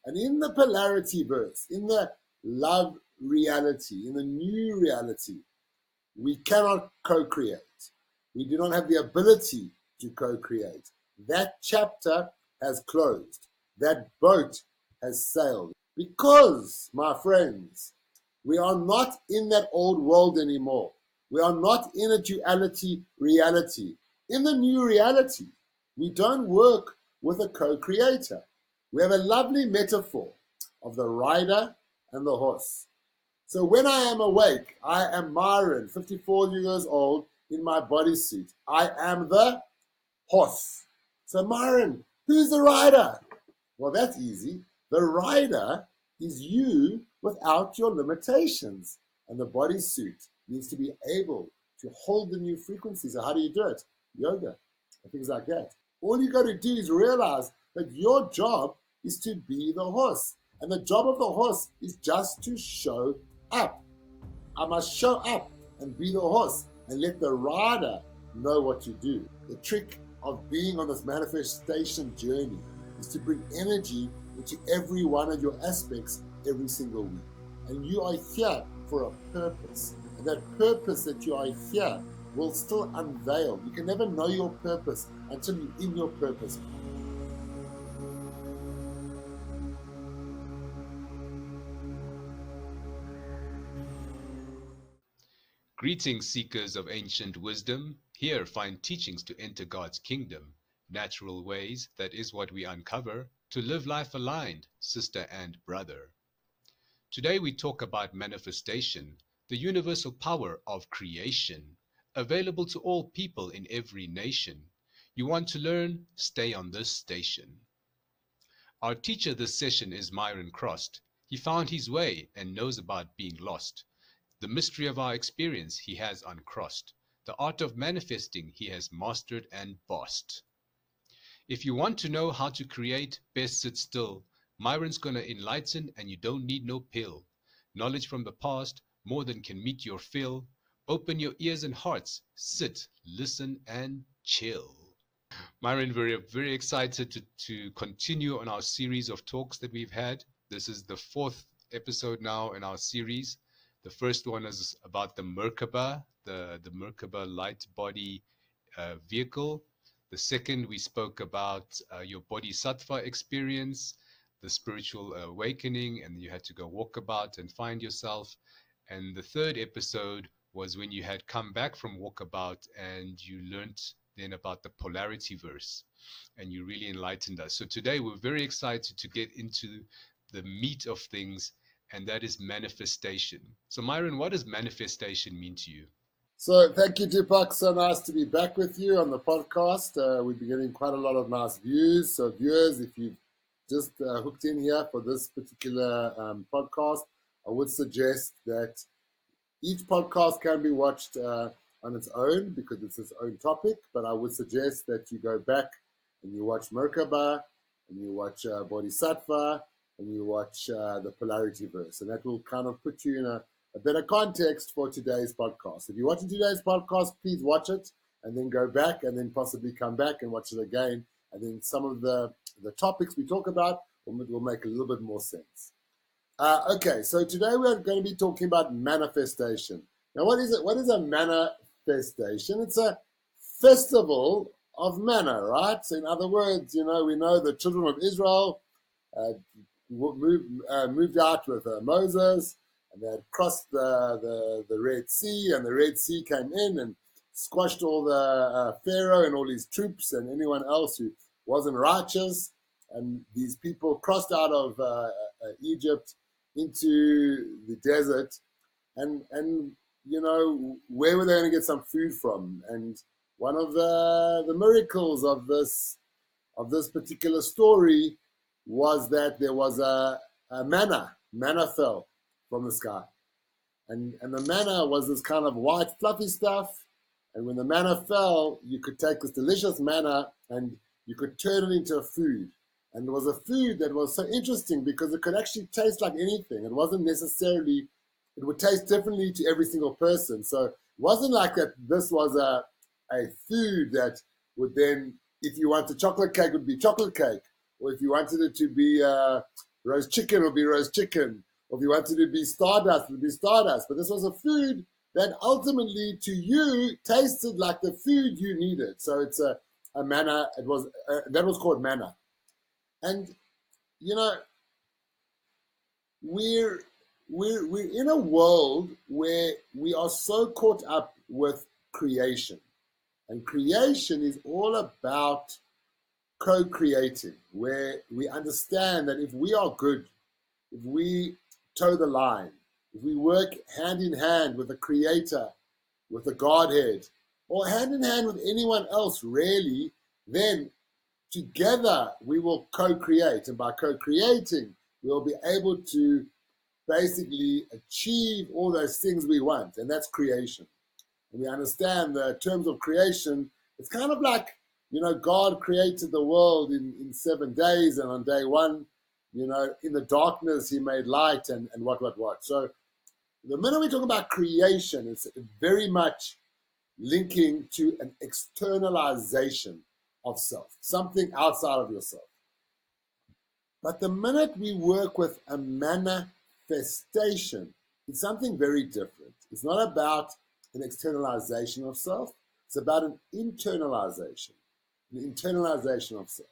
And in the Polarity-Verse, in the love reality, in the new reality, we cannot co-create. We do not have the ability to co-create. That chapter has closed. That boat has sailed. Because, my friends, we are not in that old world anymore. We are not in a duality reality. In the new reality, we don't work with a co-creator. We have a lovely metaphor of the rider and the horse. So when I am awake, I am Myron, 54 years old, in my bodysuit. I am the horse. So Myron, who's the rider? Well, that's easy. The rider is you without your limitations. And the bodysuit needs to be able to hold the new frequencies. So how do you do it? Yoga and things like that. All you got to do is realize that your job is to be the horse. And the job of the horse is just to show up. I must show up and be the horse and let the rider know what to do. The trick of being on this manifestation journey is to bring energy into every one of your aspects every single week. And you are here for a purpose. And that purpose that you are here will still unveil. You can never know your purpose until you're in your purpose. Greetings, seekers of ancient wisdom. Here find teachings to enter God's kingdom. Natural ways, that is what we uncover, to live life aligned, sister and brother. Today we talk about manifestation, the universal power of creation, available to all people in every nation. You want to learn? Stay on this station. Our teacher this session is Myron Krost. He found his way and knows about being lost. The mystery of our experience he has uncrossed. The art of manifesting he has mastered and bossed. If you want to know how to create, best sit still. Myron's gonna enlighten and you don't need no pill. Knowledge from the past, more than can meet your fill. Open your ears and hearts, sit, listen and chill. Myron, we're very excited to continue on our series of talks that we've had. This is the 4th episode now in our series. The first one is about the Merkaba, the Merkaba light body vehicle. The second, we spoke about your bodhisattva experience, the spiritual awakening, and you had to go walk about and find yourself. And the third episode was when you had come back from walkabout and you learned then about the Polarity-Verse, and you really enlightened us. So today we're very excited to get into the meat of things, and that is manifestation. So Myron, what does manifestation mean to you? So thank you, Deepak. So nice to be back with you on the podcast. We've been getting quite a lot of nice views. So viewers, if you've just hooked in here for this particular podcast, I would suggest that each podcast can be watched on its own because it's its own topic, but I would suggest that you go back and you watch Merkaba, and you watch Bodhisattva, and you watch the Polarity-Verse, and that will kind of put you in a better context for today's podcast. If you're watching today's podcast, please watch it, and then go back, and then possibly come back and watch it again, and then some of the topics we talk about will make a little bit more sense. Okay, so today we're going to be talking about manifestation. Now, what is it? What is a manifestation? It's a festival of manna, right? So in other words, we know the children of Israel moved out with Moses, and they had crossed the Red Sea, and the Red Sea came in and squashed all the Pharaoh and all his troops and anyone else who wasn't righteous. And these people crossed out of Egypt into the desert, and where were they going to get some food from? And one of the miracles of this particular story was that there was a manna fell from the sky, and the manna was this kind of white fluffy stuff, and when the manna fell, you could take this delicious manna and you could turn it into a food. And it was a food that was so interesting because it could actually taste like anything. It wasn't necessarily, it would taste differently to every single person. So it wasn't like that this was a food that would then, if you wanted chocolate cake, it would be chocolate cake. Or if you wanted it to be roast chicken, it'll be roast chicken. Or if you wanted to be stardust, it'll be stardust. But this was a food that ultimately to you tasted like the food you needed. So it's a manna. It was that was called manna. And you know, we're in a world where we are so caught up with creation, and creation is all about co-creating, where we understand that if we are good, if we toe the line, if we work hand in hand with the Creator, with the Godhead, or hand in hand with anyone else really, then together we will co-create. And by co-creating, we'll be able to basically achieve all those things we want, and that's creation. And we understand the terms of creation. It's kind of like, you know, God created the world in 7 days, and on day one, you know, in the darkness, he made light and what. So the minute we talk about creation, it's very much linking to an externalization of self, something outside of yourself. But the minute we work with a manifestation, it's something very different. It's not about an externalization of self. It's about an internalization of self.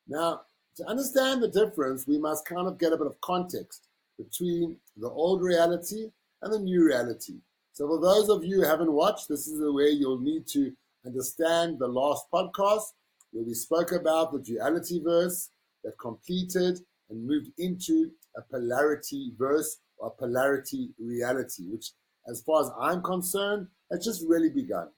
Now, to understand the difference, we must kind of get a bit of context between the old reality and the new reality. So for those of you who haven't watched, this is where you'll need to understand the last podcast where we spoke about the Duality-Verse that completed and moved into a Polarity-Verse or polarity reality, which, as far as I'm concerned, has just really begun.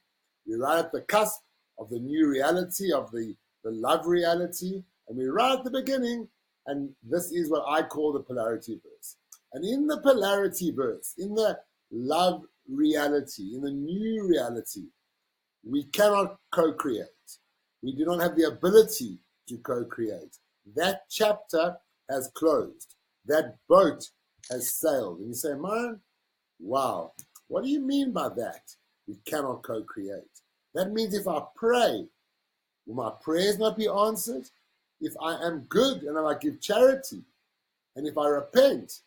We're right at the cusp of the new reality, of the love reality, and we're right at the beginning, and this is what I call the Polarity-Verse. And in the Polarity-Verse, in the love reality, in the new reality, we cannot co-create. We do not have the ability to co-create. That chapter has closed. That boat has sailed. And you say, Myron, wow, what do you mean by that? We cannot co-create. That means if I pray, will my prayers not be answered? If I am good and I give charity, and if I repent,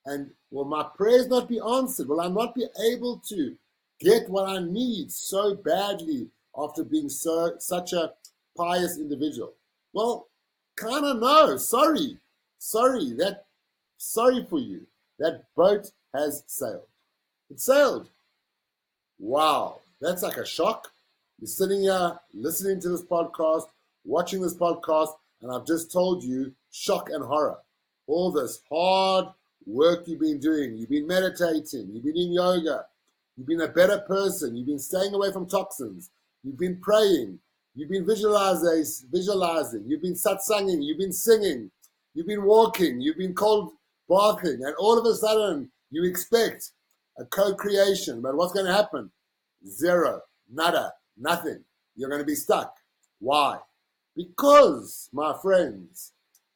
and will my prayers not be answered? Will I not be able to get what I need so badly after being such a pious individual? Well, kind of no. Sorry for you. That boat has sailed. It sailed. Wow, that's like a shock. You're sitting here listening to this podcast, watching this podcast, and I've just told you shock and horror. All this hard work you've been doing, you've been meditating, you've been doing yoga, you've been a better person, you've been staying away from toxins, you've been praying, you've been visualizing, you've been satsanging, you've been singing, you've been walking, you've been cold bathing, and all of a sudden you expect a co-creation. But what's going to happen? Zero, nada, nothing. You're going to be stuck. Why? Because, my friends,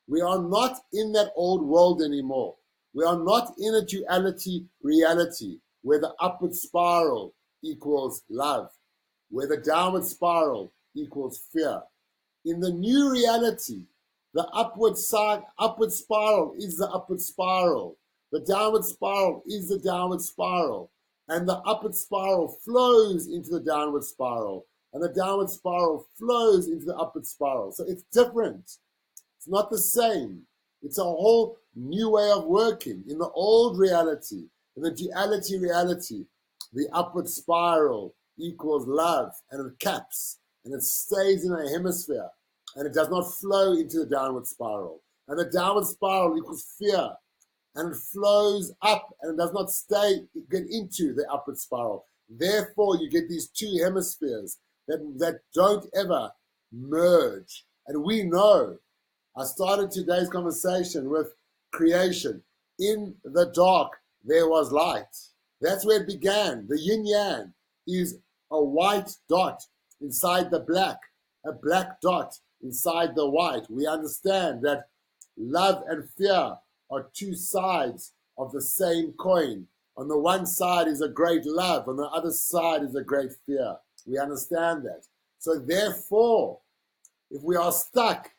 we are not in that old world anymore. We are not in a duality reality where the upward spiral equals love, where the downward spiral equals fear. In the new reality, the upward spiral is the upward spiral. The downward spiral is the downward spiral. And the upward spiral flows into the downward spiral. And the downward spiral flows into the upward spiral. So it's different. It's not the same. It's a whole new way of working. In the old reality, in the duality reality, the upward spiral equals love, and it caps, and it stays in a hemisphere, and it does not flow into the downward spiral. And the downward spiral equals fear, and it flows up, and it does not get into the upward spiral. Therefore, you get these two hemispheres that don't ever merge. And we know, I started today's conversation with creation. In the dark, there was light. That's where it began. The yin-yang is a white dot inside the black, a black dot inside the white. We understand that love and fear are two sides of the same coin. On the one side is a great love, on the other side is a great fear. We understand that. So therefore, if we are stuck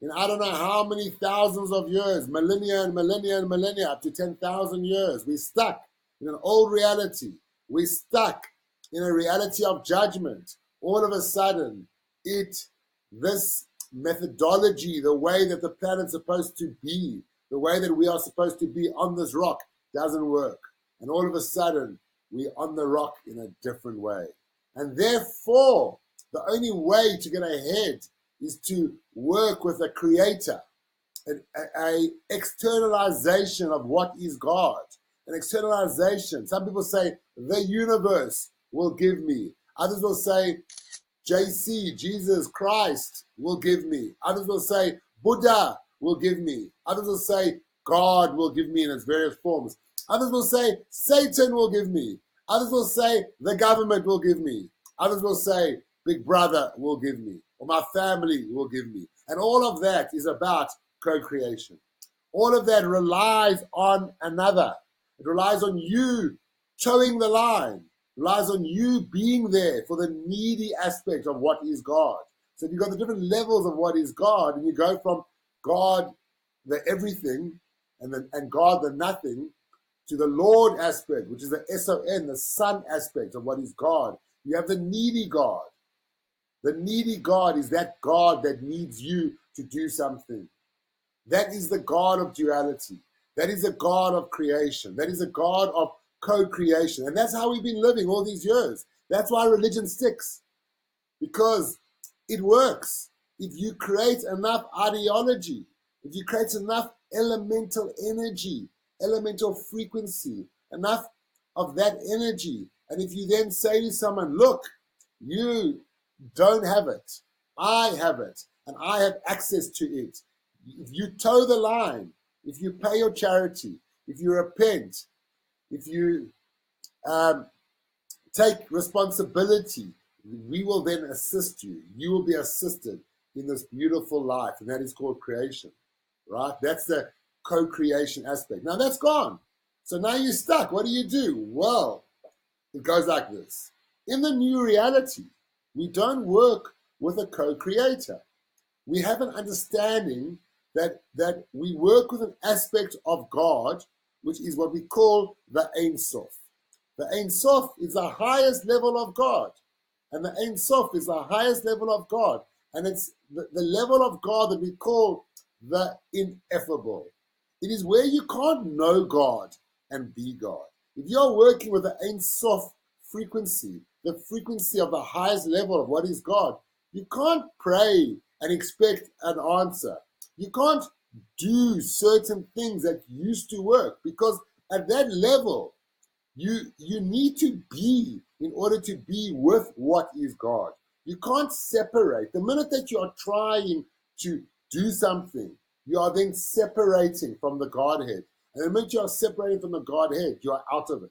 in I don't know how many thousands of years, millennia and millennia and millennia, up to 10,000 years. We're stuck in an old reality. We're stuck in a reality of judgment. All of a sudden, this methodology, the way that the planet's supposed to be, the way that we are supposed to be on this rock, doesn't work. And all of a sudden, we're on the rock in a different way. And therefore, the only way to get ahead is to work with a creator, a externalization of what is God, an externalization. Some people say the universe will give me. Others will say JC, Jesus Christ will give me. Others will say Buddha will give me. Others will say God will give me in its various forms. Others will say Satan will give me. Others will say the government will give me. Others will say Big Brother will give me, or my family will give me. And all of that is about co-creation. All of that relies on another. It relies on you towing the line. It relies on you being there for the needy aspect of what is God. So you've got the different levels of what is God, and you go from God, the everything, and God, the nothing, to the Lord aspect, which is the S-O-N, the Son aspect of what is God. You have the needy God. The needy God is that God that needs you to do something. That is the God of duality. That is the God of creation. That is the God of co-creation. And that's how we've been living all these years. That's why religion sticks, because it works. If you create enough ideology, if you create enough elemental energy, elemental frequency, enough of that energy, and if you then say to someone, look, you don't have it, I have it, and I have access to it. If you toe the line, if you pay your charity, if you repent, if you take responsibility, we will then assist you. You will be assisted in this beautiful life, and that is called creation, right? That's the co-creation aspect. Now that's gone. So now you're stuck. What do? Well, it goes like this. In the new reality, we don't work with a co-creator. We have an understanding that we work with an aspect of God, which is what we call the Ein Sof. The Ein Sof is the highest level of God. And the Ein Sof is the highest level of God. And it's the level of God that we call the ineffable. It is where you can't know God and be God. If you're working with the Ein Sof frequency, the frequency of the highest level of what is God, you can't pray and expect an answer. You can't do certain things that used to work, because at that level, you need to be in order to be with what is God. You can't separate. The minute that you are trying to do something, you are then separating from the Godhead. And the minute you are separating from the Godhead, you are out of it.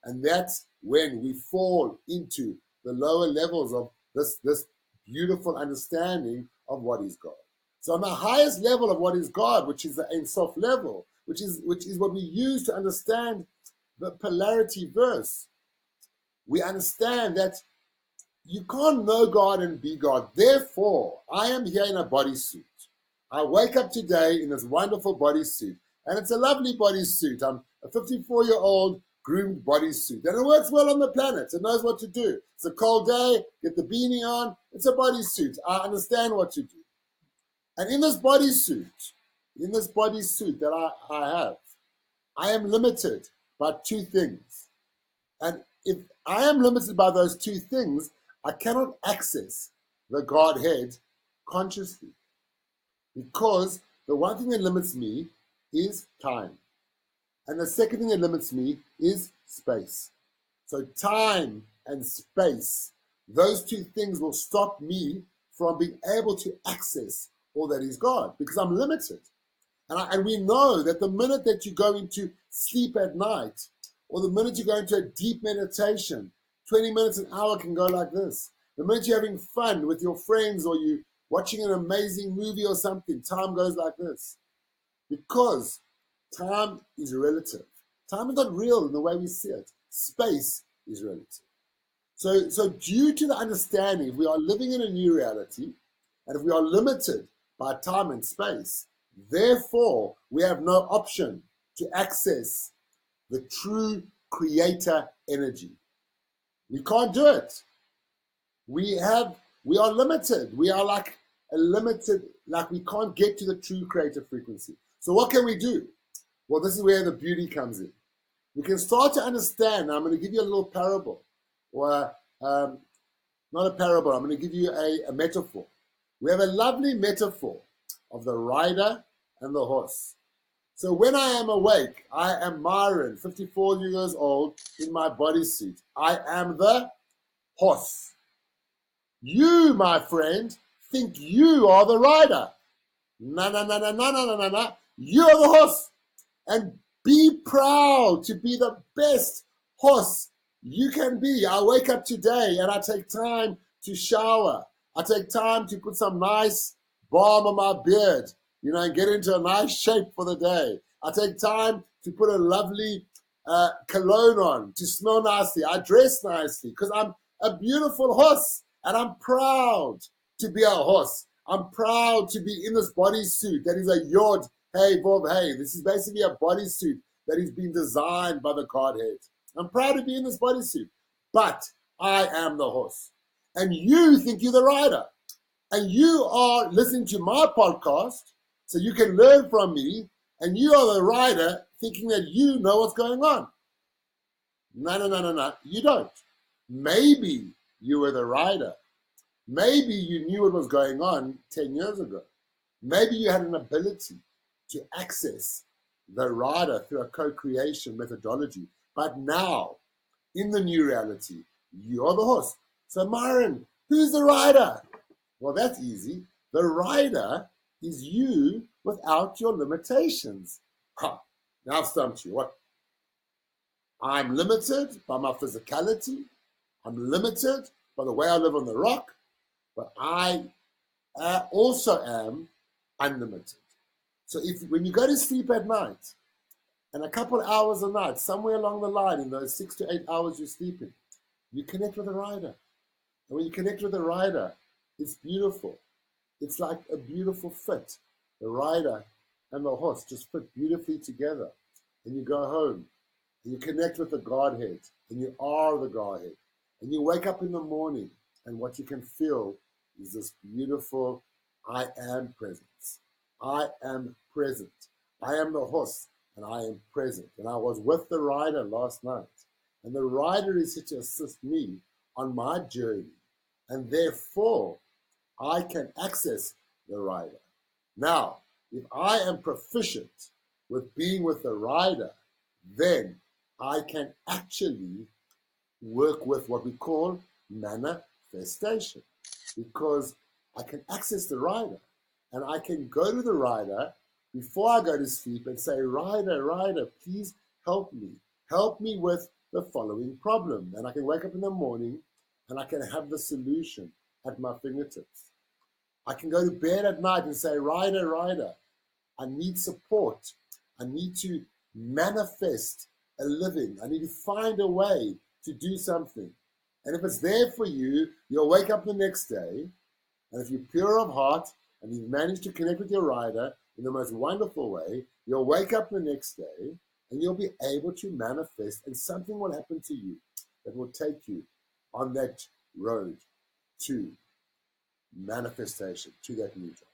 And that's when we fall into the lower levels of this beautiful understanding of what is God. So on the highest level of what is God, which is the Ein Sof level, which is what we use to understand the Polarity-Verse, we understand that you can't know God and be God. Therefore, I am here in a bodysuit. I wake up today in this wonderful bodysuit, and it's a lovely bodysuit. I'm a 54-year-old groomed bodysuit, and it works well on the planet. It knows what to do. It's a cold day, get the beanie on. It's a bodysuit. I understand what to do. And in this bodysuit that I have, I am limited by two things. And if I am limited by those two things, I cannot access the Godhead consciously. Because the one thing that limits me is time. And the second thing that limits me is space. So time and space, those two things will stop me from being able to access all that is God, because I'm limited. And we know that the minute that you go into sleep at night, or the minute you go into a deep meditation, 20 minutes, an hour can go like this. The minute you're having fun with your friends, or you watching an amazing movie or something, time goes like this. Because time is relative. Time is not real in the way we see it. Space is relative. So due to the understanding, if we are living in a new reality, and if we are limited by time and space. Therefore, we have no option to access the true creator energy. We can't do it. We are limited. We are like a limited, like we can't get to the true creative frequency. So what can we do? Well, this is where the beauty comes in. We can start to understand. I'm going to give you a little parable, or not a parable. I'm going to give you a metaphor. We have a lovely metaphor of the rider and the horse. So when I am awake, I am Myron, 54 years old, in my bodysuit. I am the horse. You, my friend, think you are the rider. No, no, no, no, no, no, no, no, no. You are the horse. And be proud to be the best horse you can be. I wake up today and I take time to shower. I take time to put some nice balm on my beard, and get into a nice shape for the day. I take time to put a lovely cologne on, to smell nicely. I dress nicely because I'm a beautiful horse and I'm proud to be a horse. I'm proud to be in this bodysuit that is a yod. Hey, Bob, hey, this is basically a bodysuit that is being designed by the Godhead. I'm proud to be in this bodysuit, but I am the horse. And you think you're the rider. And you are listening to my podcast so you can learn from me, and you are the rider thinking that you know what's going on. No, no, no, no, no, you don't. Maybe you were the rider. Maybe you knew what was going on 10 years ago. Maybe you had an ability to access the rider through a co-creation methodology. But now, in the new reality, you're the horse. So Myron, who's the rider? Well, that's easy. The rider is you without your limitations. Huh. Now I've stumped you. What? I'm limited by my physicality. I'm limited by the way I live on the rock. But I also am unlimited. So when you go to sleep at night, and a couple of hours a night, somewhere along the line, in those 6 to 8 hours you're sleeping, you connect with the rider. And when you connect with the rider, it's beautiful. It's like a beautiful fit. The rider and the horse just fit beautifully together. And you go home, and you connect with the Godhead, and you are the Godhead. And you wake up in the morning, and what you can feel is this beautiful I am presence. I am present. I am the horse, and I am present. And I was with the rider last night. And the rider is here to assist me on my journey. And therefore, I can access the rider. Now, if I am proficient with being with the rider, then I can actually work with what we call manifestation, because I can access the rider and I can go to the rider before I go to sleep and say, rider, rider, please help me. Help me with the following problem. And I can wake up in the morning and I can have the solution at my fingertips. I can go to bed at night and say, rider, rider, I need support. I need to manifest a living. I need to find a way to do something. And if it's there for you, you'll wake up the next day, and if you're pure of heart and you've managed to connect with your rider in the most wonderful way, you'll wake up the next day and you'll be able to manifest, and something will happen to you that will take you on that road to manifestation, to that new job.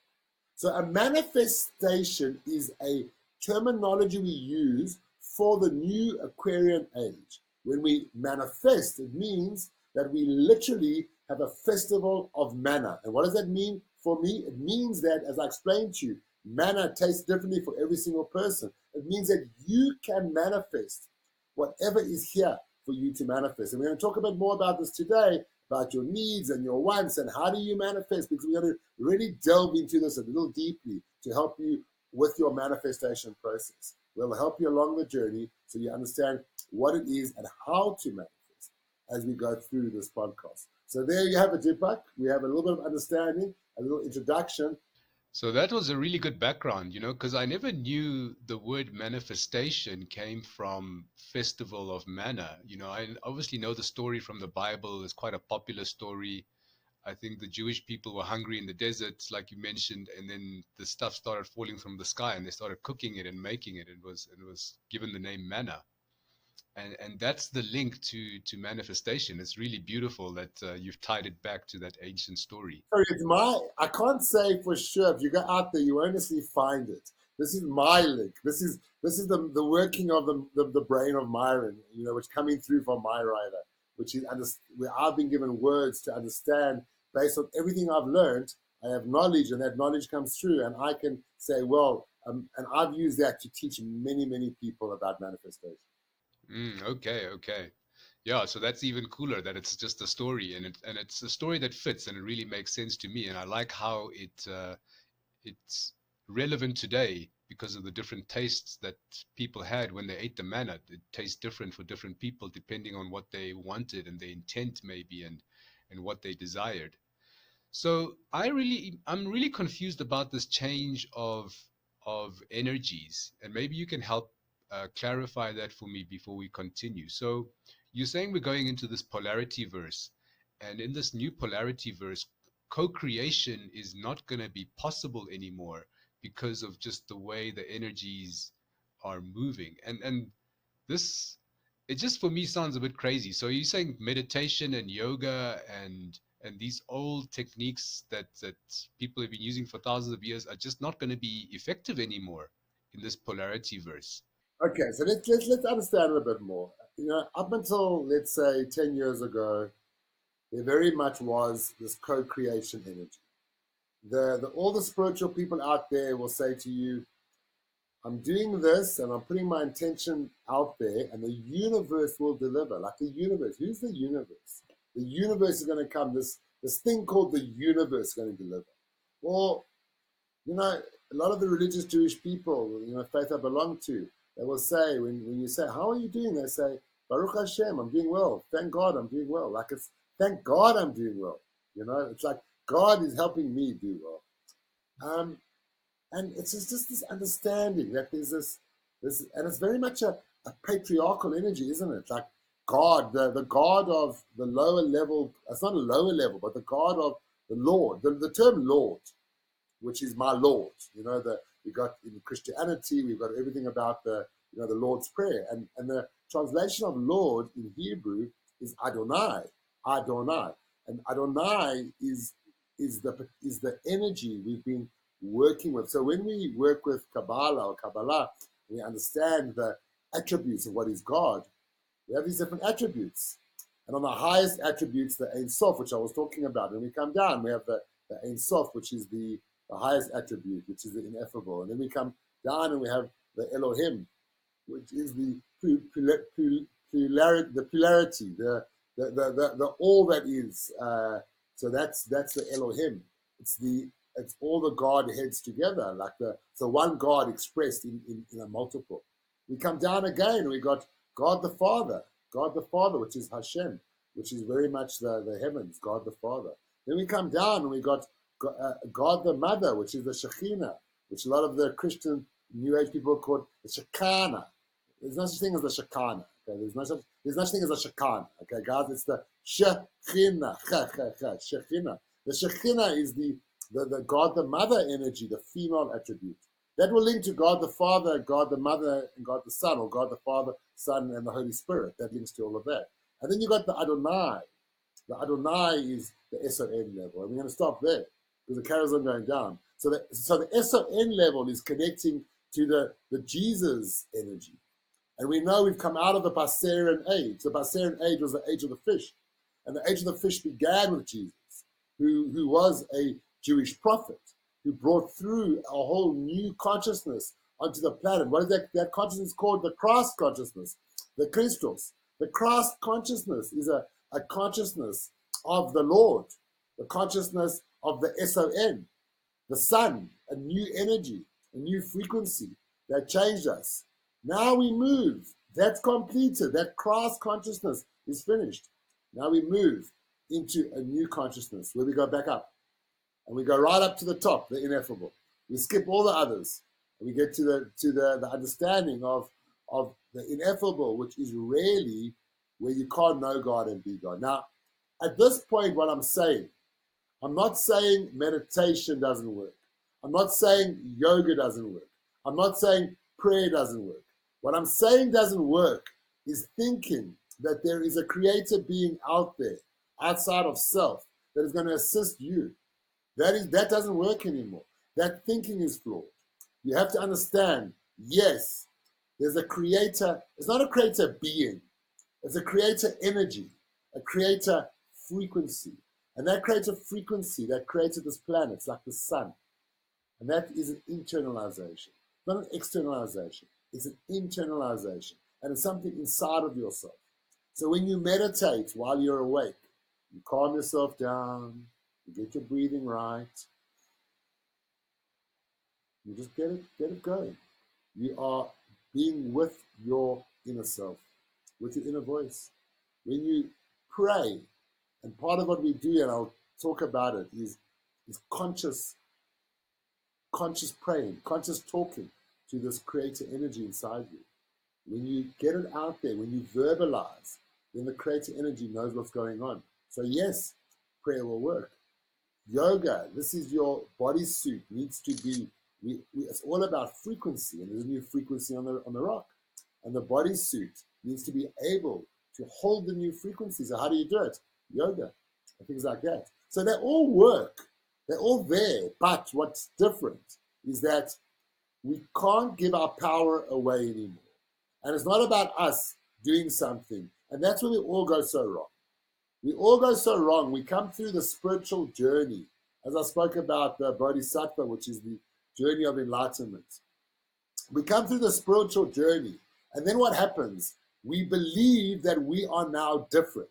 So a manifestation is a terminology we use for the new Aquarian age. When we manifest, it means that we literally have a festival of manna. And what does that mean for me? It means that, as I explained to you, manna tastes differently for every single person. It means that you can manifest whatever is here for you to manifest. And we're going to talk a bit more about this today, about your needs and your wants and how do you manifest, because we're going to really delve into this a little deeply to help you with your manifestation process. We'll help you along the journey so you understand what it is and how to manifest as we go through this podcast. So there you have it, Deepak. We have a little bit of understanding, a little introduction. So that was a really good background, because I never knew the word manifestation came from Festival of Manna. I obviously know the story from the Bible. It's quite a popular story. I think the Jewish people were hungry in the desert, like you mentioned, and then the stuff started falling from the sky, and they started cooking it and making it. It was given the name manna, and that's the link to manifestation. It's really beautiful that you've tied it back to that ancient story. Sorry, I can't say for sure. If you go out there, you won't necessarily find it. This is my link. This is the working of the brain of Myron, which coming through from my writer, which is where I've been given words to understand based on everything I've learned. I have knowledge, and that knowledge comes through, and I can say, well, and I've used that to teach many people about manifestation. Okay. Yeah, so that's even cooler that it's just a story, and it's a story that fits and it really makes sense to me, and I like how it's relevant today because of the different tastes that people had when they ate the manna. It tastes different for different people depending on what they wanted and their intent maybe and what they desired. So I'm really confused about this change of energies, and maybe you can help clarify that for me before we continue. So you're saying we're going into this polarity verse, and in this new polarity verse, co-creation is not going to be possible anymore because of just the way the energies are moving, and this, it just for me sounds a bit crazy. So you're saying meditation and yoga and these old techniques that people have been using for thousands of years are just not going to be effective anymore in this polarity verse. Okay, so let's understand it a bit more. Up until, let's say, 10 years ago, there very much was this co-creation energy. All the spiritual people out there will say to you, I'm doing this and I'm putting my intention out there, and the universe will deliver. Like the universe. Who's the universe? The universe is going to come. This thing called the universe is going to deliver. Well, a lot of the religious Jewish people, faith I belong to, they will say, when you say, how are you doing? They say, Baruch Hashem, I'm doing well. Thank God I'm doing well. Like it's, thank God I'm doing well. It's like God is helping me do well. And it's just this understanding that there's this, and it's very much a patriarchal energy, isn't it? Like God, the God of the lower level, it's not a lower level, but the God of the Lord, the term Lord, which is my Lord. We got in Christianity, we've got everything about the Lord's Prayer, and the translation of Lord in Hebrew is Adonai, Adonai, and Adonai is the energy we've been working with. So when we work with Kabbalah, we understand the attributes of what is God. We have these different attributes. And on the highest attributes, the Ein Sof, which I was talking about, when we come down, we have the Ein Sof, which is the highest attribute, which is the ineffable. And then we come down and we have the Elohim, which is the polarity, the all that is. So that's the Elohim. It's all the Godheads together, like so one God expressed in a multiple. We come down again, and we got God the Father, which is Hashem, which is very much the heavens, God the Father. Then we come down, and we got God the Mother, which is the Shekhinah, which a lot of the Christian New Age people call the Shekinah. There's no such thing as the Shekinah. Okay, there's no such thing as a Shekinah. Okay, guys, it's the Shekhinah. Shekhinah. The Shekhinah is the God the Mother energy, the female attribute. That will link to God the Father, God the Mother, and God the Son, or God the Father, Son, and the Holy Spirit. That links to all of that. And then you got the Adonai. The Adonai is the SON level. And we're going to stop there because it carries on going down. So the SON level is connecting to the Jesus energy. And we know we've come out of the Barbarian age. The Barbarian age was the age of the fish. And the age of the fish began with Jesus, who was a Jewish prophet, who brought through a whole new consciousness onto the planet. What is that consciousness called? The Christ consciousness, the Christos. The Christ consciousness is a consciousness of the Lord, the consciousness of the SON, the sun, a new energy, a new frequency that changed us. Now we move. That's completed. That Christ consciousness is finished. Now we move into a new consciousness where we go back up. And we go right up to the top, the ineffable. We skip all the others. And we get to the understanding of the ineffable, which is really where you can't know God and be God. Now, at this point, what I'm saying I'm not saying meditation doesn't work. I'm not saying yoga doesn't work. I'm not saying prayer doesn't work. What I'm saying doesn't work is thinking that there is a creator being out there, outside of self, that is going to assist you. That doesn't work anymore. That thinking is flawed. You have to understand, yes, there's a creator. It's not a creator being. It's a creator energy, a creator frequency. And that creator frequency that created this planet, it's like the sun. And that is an internalization, not an externalization. It's an internalization. And it's something inside of yourself. So when you meditate while you're awake, you calm yourself down, you get your breathing right, you just get it going. You are being with your inner self, with your inner voice. When you pray, and part of what we do, and I'll talk about it, is conscious praying, conscious talking to this creator energy inside you. When you get it out there, when you verbalize, then the creator energy knows what's going on. So yes, prayer will work. Yoga, this is your bodysuit, needs to be, it's all about frequency, and there's a new frequency on the rock. And the bodysuit needs to be able to hold the new frequency. So how do you do it? Yoga and things like that. So they all work. They're all there. But what's different is that we can't give our power away anymore. And it's not about us doing something. And that's where we all go so wrong. We all go so wrong. We come through the spiritual journey. As I spoke about the Bodhisattva, which is the journey of enlightenment. We come through the spiritual journey. And then what happens? We believe that we are now different.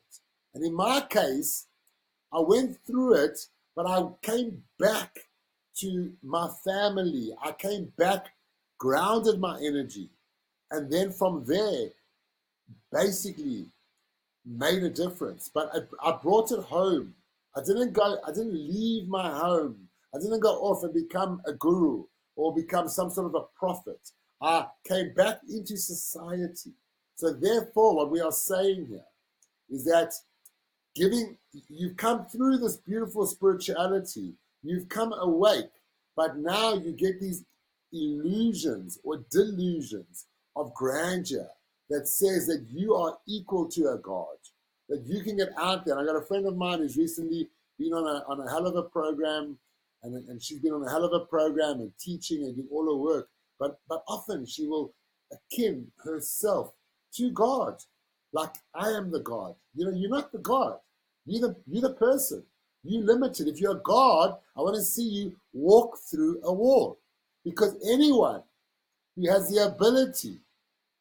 And in my case, I went through it, but I came back to my family. I came back, grounded my energy. And then from there, basically made a difference. But I brought it home. I didn't leave my home. I didn't go off and become a guru or become some sort of a prophet. I came back into society. So therefore, what we are saying here is that you've come through this beautiful spirituality, you've come awake, but now you get these illusions or delusions of grandeur that says that you are equal to a God, that you can get out there. And I got a friend of mine who's recently been on a hell of a program, and she's been on a hell of a program and teaching and doing all her work, but often she will akin herself to God, like I am the God. You know, you're not the God. You're the person. You're limited. If you're God, I want to see you walk through a wall, because anyone who has the ability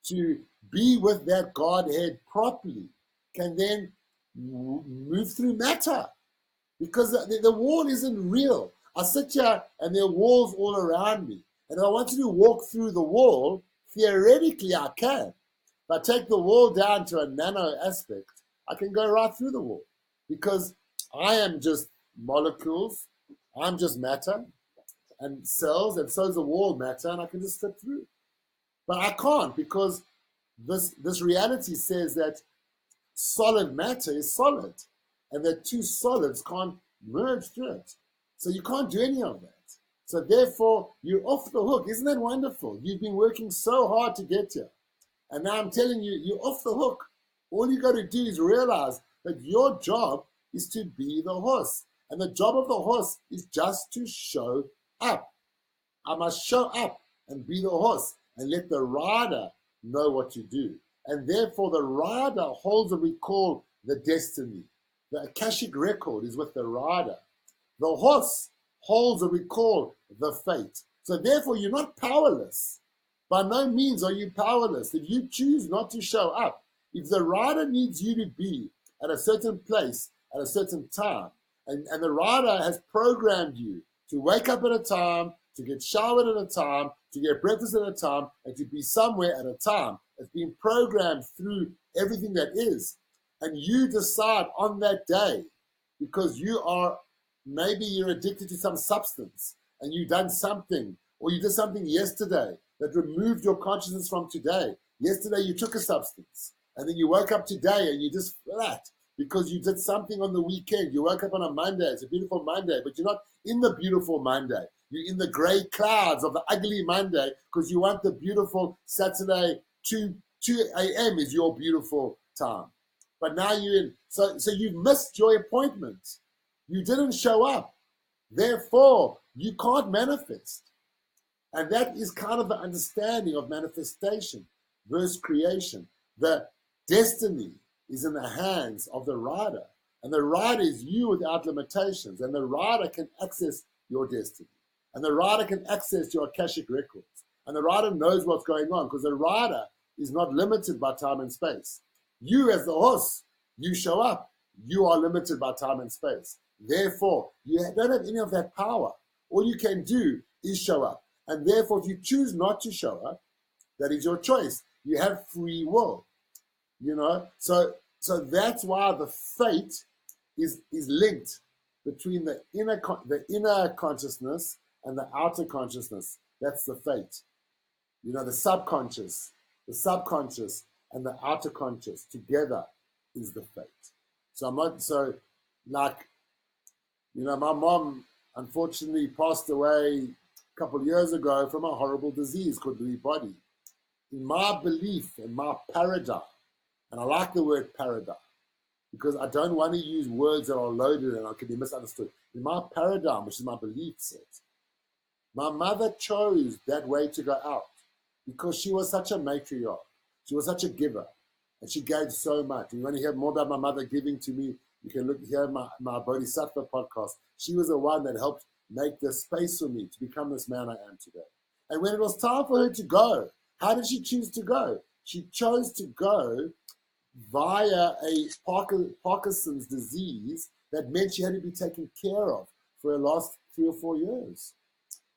to be with that Godhead properly can then move through matter, because the wall isn't real. I sit here and there are walls all around me. And if I want to walk through the wall, theoretically I can. If I take the wall down to a nano aspect, I can go right through the wall, because I am just molecules, I'm just matter and cells, and so is the wall matter, and I can just slip through. But I can't, because this reality says that solid matter is solid, and that two solids can't merge through it. So you can't do any of that. So therefore, you're off the hook. Isn't that wonderful? You've been working so hard to get here. And now I'm telling you, you're off the hook. All you got to do is realize that your job is to be the horse. And the job of the horse is just to show up. I must show up and be the horse and let the rider know what to do. And therefore, the rider holds what we call the destiny. The Akashic record is with the rider. The horse holds what we call the fate. So therefore, you're not powerless. By no means are you powerless. If you choose not to show up, if the rider needs you to be at a certain place at a certain time, and the rider has programmed you to wake up at a time, to get showered at a time, to get breakfast at a time, and to be somewhere at a time. It's been programmed through everything that is. And you decide on that day, because maybe you're addicted to some substance, and you've done something, or you did something yesterday that removed your consciousness from today. Yesterday you took a substance, and then you woke up today and you're just flat. because you did something on the weekend. You woke up on a Monday. It's a beautiful Monday, but you're not in the beautiful Monday. You're in the grey clouds of the ugly Monday because you want the beautiful Saturday 2 a.m. is your beautiful time. But now you're in, so you've missed your appointment. You didn't show up. Therefore, you can't manifest. And that is kind of the understanding of manifestation versus creation. The destiny is in the hands of the rider. And the rider is you without limitations. And the rider can access your destiny. And the rider can access your Akashic records. And the rider knows what's going on because the rider is not limited by time and space. You as the horse, you show up. You are limited by time and space. Therefore, you don't have any of that power. All you can do is show up. And therefore, if you choose not to show up, that is your choice. You have free will, you know. So that's why the fate is linked between the inner consciousness and the outer consciousness. That's the fate. You know, the subconscious and the outer conscious together is the fate. So I'm not so like, you know, my mom unfortunately passed away a couple of years ago from a horrible disease called Lewy body. In my belief and my paradigm, and I like the word paradigm because I don't want to use words that are loaded and can be misunderstood. In my paradigm, which is my belief set, my mother chose that way to go out because she was such a matriarch. She was such a giver, and she gave so much. And you want to hear more about my mother giving to me, you can look here my Bodhisattva podcast. She was the one that helped make the space for me to become this man I am today. And when it was time for her to go, how did she choose to go? She chose to go via a Parkinson's disease that meant she had to be taken care of for her last 3 or 4 years.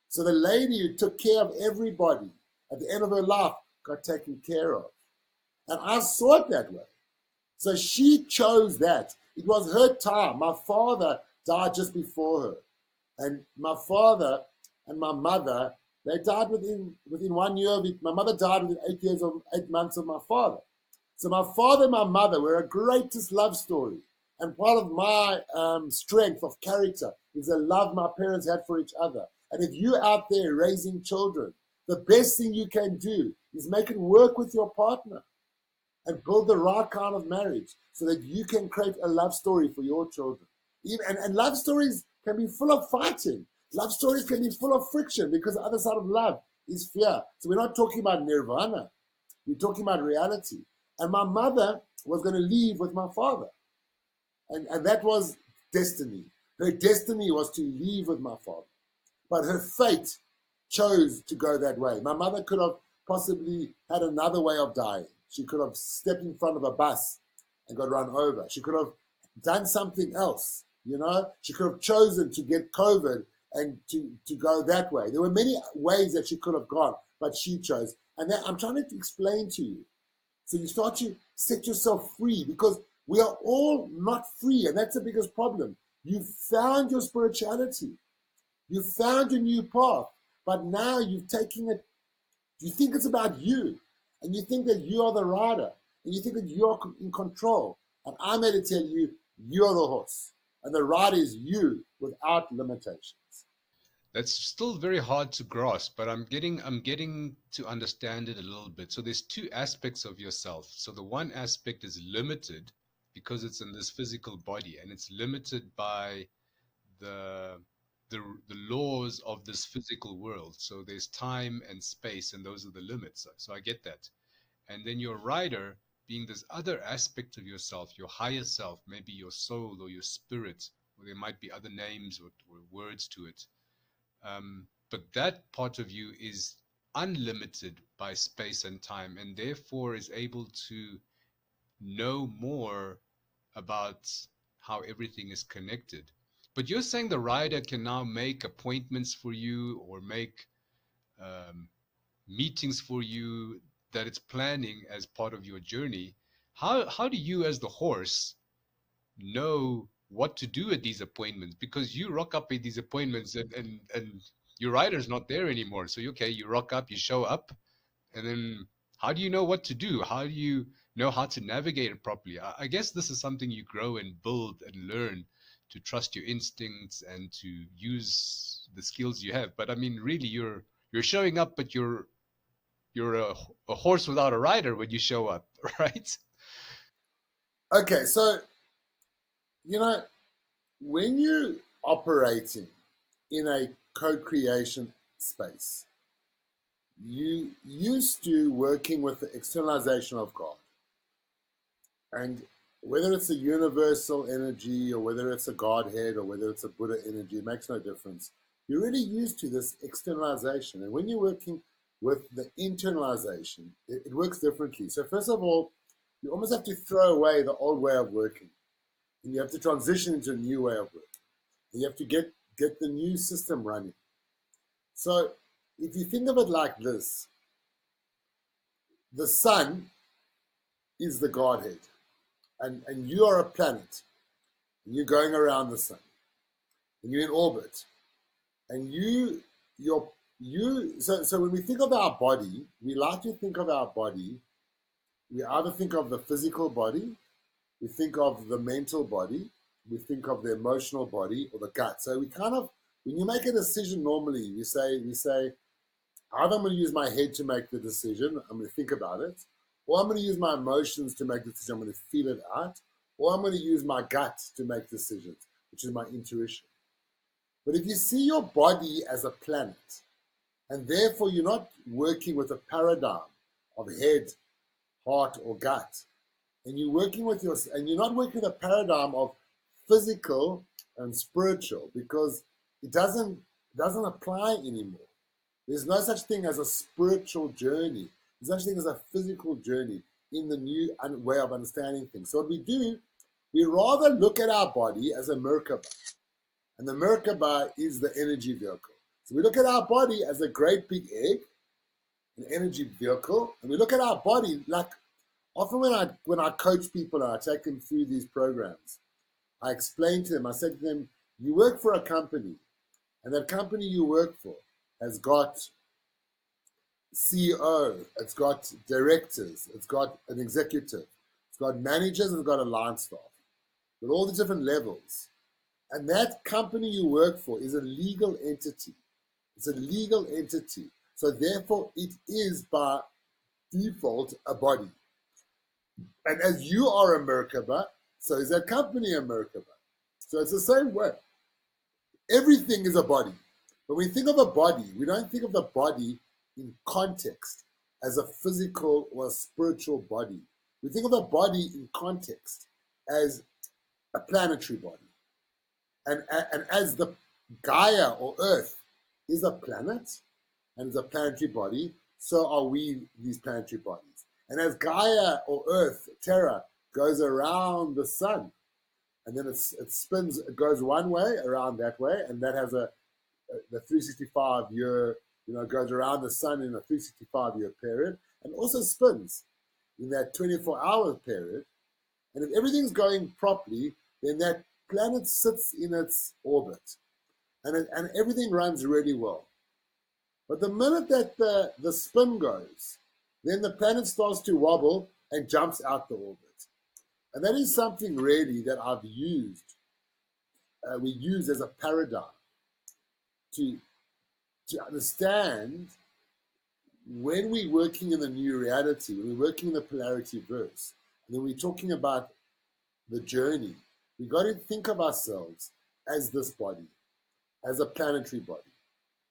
So the lady who took care of everybody at the end of her life got taken care of. And I saw it that way. So she chose that. It was her time. My father died just before her. And my father and my mother, they died within 1 year of it. My mother died within 8 months of my father. So my father and my mother were a greatest love story. And part of my strength of character is the love my parents had for each other. And if you're out there raising children, the best thing you can do is make it work with your partner and build the right kind of marriage so that you can create a love story for your children. And love stories can be full of fighting. Love stories can be full of friction because the other side of love is fear. So we're not talking about nirvana. We're talking about reality. And my mother was going to leave with my father. And that was destiny. Her destiny was to leave with my father. But her fate chose to go that way. My mother could have possibly had another way of dying. She could have stepped in front of a bus and got run over. She could have done something else, you know. She could have chosen to get COVID and to go that way. There were many ways that she could have gone, but she chose. And that, I'm trying to explain to you. So you start to set yourself free because we are all not free. And that's the biggest problem. You've found your spirituality. You found your new path. But now you've taken it. You think it's about you. And you think that you are the rider. And you think that you're in control. And I'm here to tell you, you're the horse. And the rider is you without limitations. That's still very hard to grasp, but I'm getting to understand it a little bit. So there's two aspects of yourself. So the one aspect is limited because it's in this physical body, and it's limited by the the laws of this physical world. So there's time and space, and those are the limits. So I get that. And then your rider being this other aspect of yourself, your higher self, maybe your soul or your spirit, or there might be other names or words to it. But that part of you is unlimited by space and time, and therefore is able to know more about how everything is connected. But you're saying the rider can now make appointments for you or make um, meetings for you that it's planning as part of your journey. How do you, as the horse, know what to do at these appointments? Because you rock up at these appointments and your rider's not there anymore. So okay, you rock up, you show up, and then how do you know what to do? How do you know how to navigate it properly. I guess this is something you grow and build and learn to trust your instincts and to use the skills you have. But I mean, really, you're showing up, but you're a horse without a rider when you show up, right? Okay, so, you know, when you're operating in a co-creation space, you used to working with the externalization of God. And whether it's a universal energy or whether it's a Godhead or whether it's a Buddha energy, it makes no difference. You're really used to this externalization. And when you're working with the internalization, it works differently. So first of all, you almost have to throw away the old way of working. And you have to transition into a new way of working. And you have to get the new system running. So if you think of it like this, the sun is the Godhead. And you are a planet. And you're going around the sun. And you're in orbit. And so when we think of our body, we like to think of our body, we either think of the physical body, we think of the mental body, we think of the emotional body or the gut. So we kind of, when you make a decision normally, we say, either I'm going to use my head to make the decision, I'm going to think about it, or I'm going to use my emotions to make the decision, I'm going to feel it out, or I'm going to use my gut to make decisions, which is my intuition. But if you see your body as a planet, and therefore you're not working with a paradigm of head, heart, or gut, and you're working with and you're not working with a paradigm of physical and spiritual, because it doesn't apply anymore. There's no such thing as a spiritual journey. There's no such thing as a physical journey in the new way of understanding things. So what we do, we rather look at our body as a Merkaba. And the Merkaba is the energy vehicle. So we look at our body as a great big egg, an energy vehicle, and we look at our body like, often when I coach people and I take them through these programs, I explain to them, I said to them, you work for a company, and that company you work for has got CEO, it's got directors, it's got an executive, it's got managers, and it's got a line staff, with all the different levels. And that company you work for is a legal entity. It's a legal entity. So therefore, it is by default a body. And as you are a Merkaba, so is that company a Merkaba. So it's the same way. Everything is a body. When we think of a body, we don't think of the body in context as a physical or a spiritual body. We think of the body in context as a planetary body. And as the Gaia or Earth is a planet and is a planetary body, so are we these planetary bodies. And as Gaia or Earth, Terra, goes around the sun, and then it spins, it goes one way around that way, and that has the 365-year, goes around the sun in a 365-year period, and also spins in that 24-hour period. And if everything's going properly, then that planet sits in its orbit, and everything runs really well. But the minute that the spin goes, then the planet starts to wobble and jumps out the orbit. And that is something really that I've used, we use as a paradigm to understand when we're working in the new reality, when we're working in the Polarity-Verse, and then we're talking about the journey, we got to think of ourselves as this body, as a planetary body.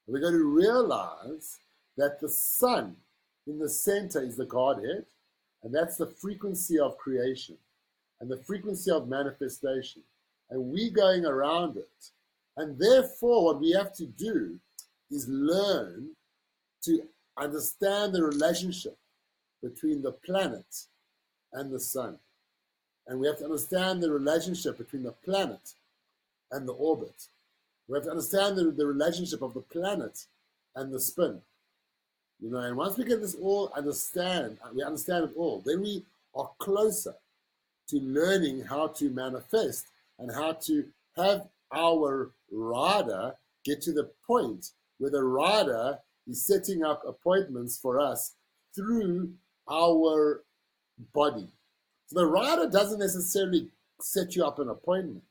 And we got to realize that the sun in the center is the Godhead, and that's the frequency of creation and the frequency of manifestation. And we going around it. And therefore, what we have to do is learn to understand the relationship between the planet and the sun. And we have to understand the relationship between the planet and the orbit. We have to understand the relationship of the planet and the spin. And once we get this all we understand it all, then we are closer to learning how to manifest and how to have our rider get to the point where the rider is setting up appointments for us through our body. So the rider doesn't necessarily set you up an appointment.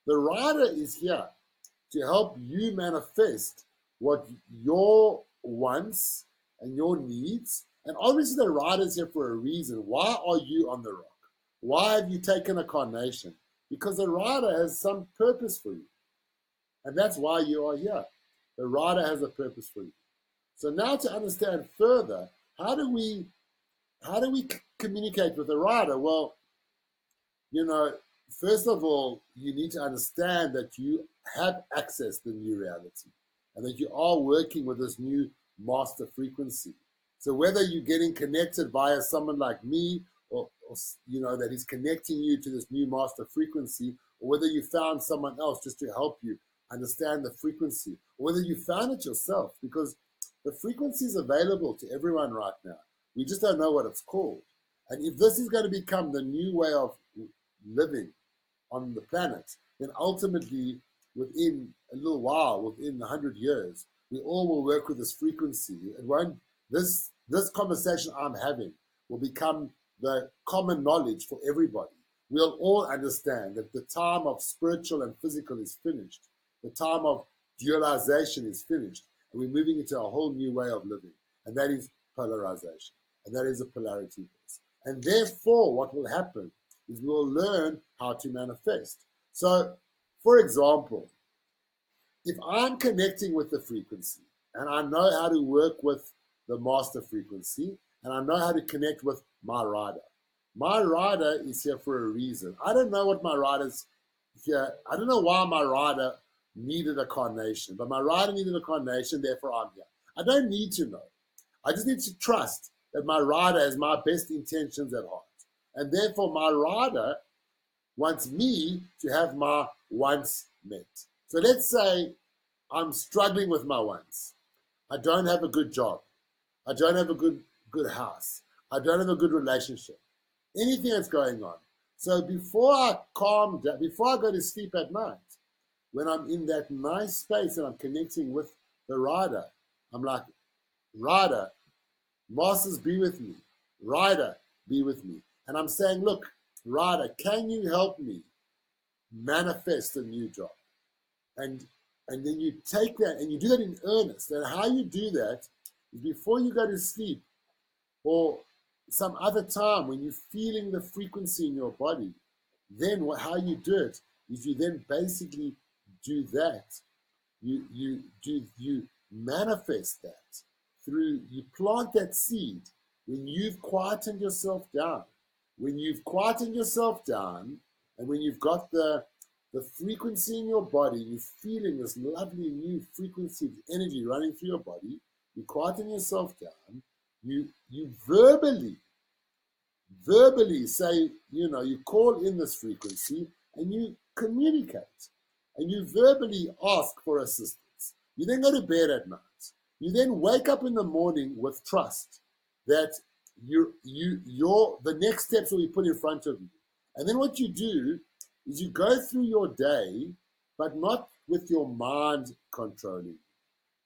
The rider is here to help you manifest what your wants and your needs. And obviously the rider is here for a reason. Why are you on the rock? Why have you taken a carnation? Because the rider has some purpose for you. And that's why you are here. The rider has a purpose for you. So now to understand further, how do we communicate with the rider? Well, first of all, you need to understand that you have accessed the new reality and that you are working with this new master frequency. So whether you're getting connected via someone like me or that is connecting you to this new master frequency, or whether you found someone else just to help you understand the frequency, or whether you found it yourself, because the frequency is available to everyone right now. We just don't know what it's called. And if this is going to become the new way of living on the planet, then ultimately, within a little while, within 100 years, we all will work with this frequency. It won't. This conversation I'm having will become the common knowledge for everybody. We'll all understand that the time of spiritual and physical is finished. The time of dualization is finished, and we're moving into a whole new way of living, and that is polarization, and that is a polarity-verse. And therefore, what will happen is we will learn how to manifest. So, for example, if I'm connecting with the frequency and I know how to work with the master frequency and I know how to connect with my rider is here for a reason. I don't know what my rider's here. I don't know why my rider needed a carnation, but my rider needed a carnation, therefore I'm here. I don't need to know. I just need to trust that my rider has my best intentions at heart. And therefore my rider wants me to have my wants met. So let's say I'm struggling with my wants. I don't have a good job. I don't have a good house. I don't have a good relationship. Anything that's going on. So before I calm down, before I go to sleep at night, when I'm in that nice space and I'm connecting with the rider, I'm like, rider, masters be with me. Rider, be with me. And I'm saying, look, rider, can you help me manifest a new job? And then you take that and you do that in earnest. And how you do that is before you go to sleep or some other time when you're feeling the frequency in your body, then how you do it is you then basically do that. You manifest that through, you plant that seed when you've quietened yourself down. When you've quietened yourself down and when you've got the frequency in your body, you're feeling this lovely new frequency of energy running through your body, you quieten yourself down, you verbally say, you call in this frequency and you communicate and you verbally ask for assistance. You then go to bed at night. You then wake up in the morning with trust that the next steps will be put in front of you. And then what you do is you go through your day, but not with your mind controlling you,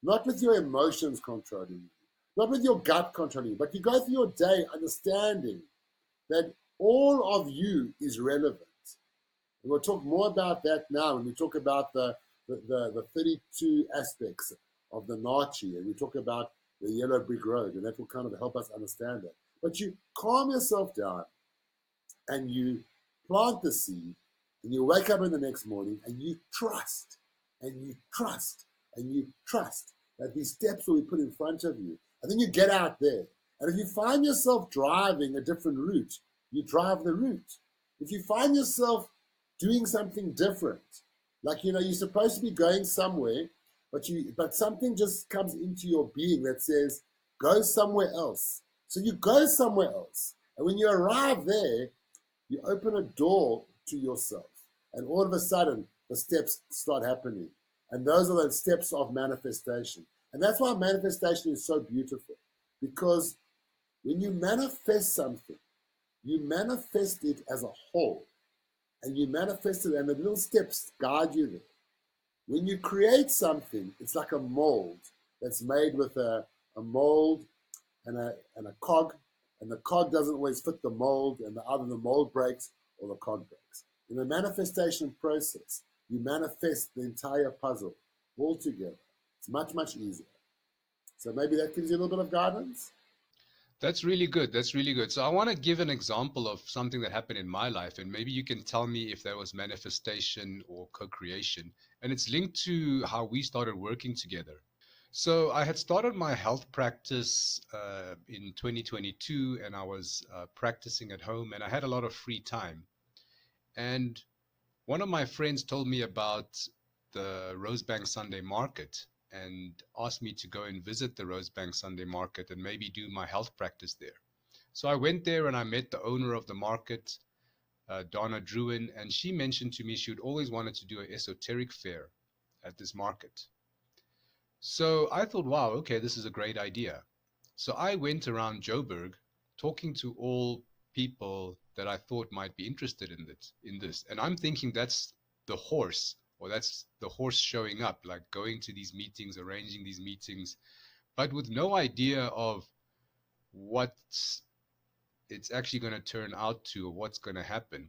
not with your emotions controlling you, not with your gut controlling you, but you go through your day understanding that all of you is relevant. And we'll talk more about that now when we talk about the 32 aspects of the Nachi, and we talk about the yellow brick road, and that will kind of help us understand that. But you calm yourself down and you plant the seed and you wake up in the next morning and you trust and you trust and you trust that these steps will be put in front of you. And then you get out there. And if you find yourself driving a different route, you drive the route. If you find yourself doing something different, like, you're supposed to be going somewhere, but something just comes into your being that says, go somewhere else. So you go somewhere else. And when you arrive there, you open a door to yourself. And all of a sudden, the steps start happening. And those are the steps of manifestation. And that's why manifestation is so beautiful. Because when you manifest something, you manifest it as a whole. And you manifest it, and the little steps guide you there. When you create something, it's like a mold that's made with a mold and a cog and the cog doesn't always fit the mold, and either the mold breaks or the cog breaks. In the manifestation process, you manifest the entire puzzle all together. It's much, much easier. So maybe that gives you a little bit of guidance. That's really good. That's really good. So I want to give an example of something that happened in my life, and maybe you can tell me if that was manifestation or co-creation. And it's linked to how we started working together. So I had started my health practice in 2022, and I was practicing at home, and I had a lot of free time. And one of my friends told me about the Rosebank Sunday Market and asked me to go and visit the Rosebank Sunday Market and maybe do my health practice there. So I went there and I met the owner of the market, Donna Druin, and she mentioned to me she would always wanted to do an esoteric fair at this market. So I thought, wow, okay, this is a great idea. So I went around Joburg talking to all people that I thought might be interested in this. And I'm thinking that's the horse, or that's the horse showing up, like going to these meetings, arranging these meetings, but with no idea of what it's actually going to turn out to or what's going to happen.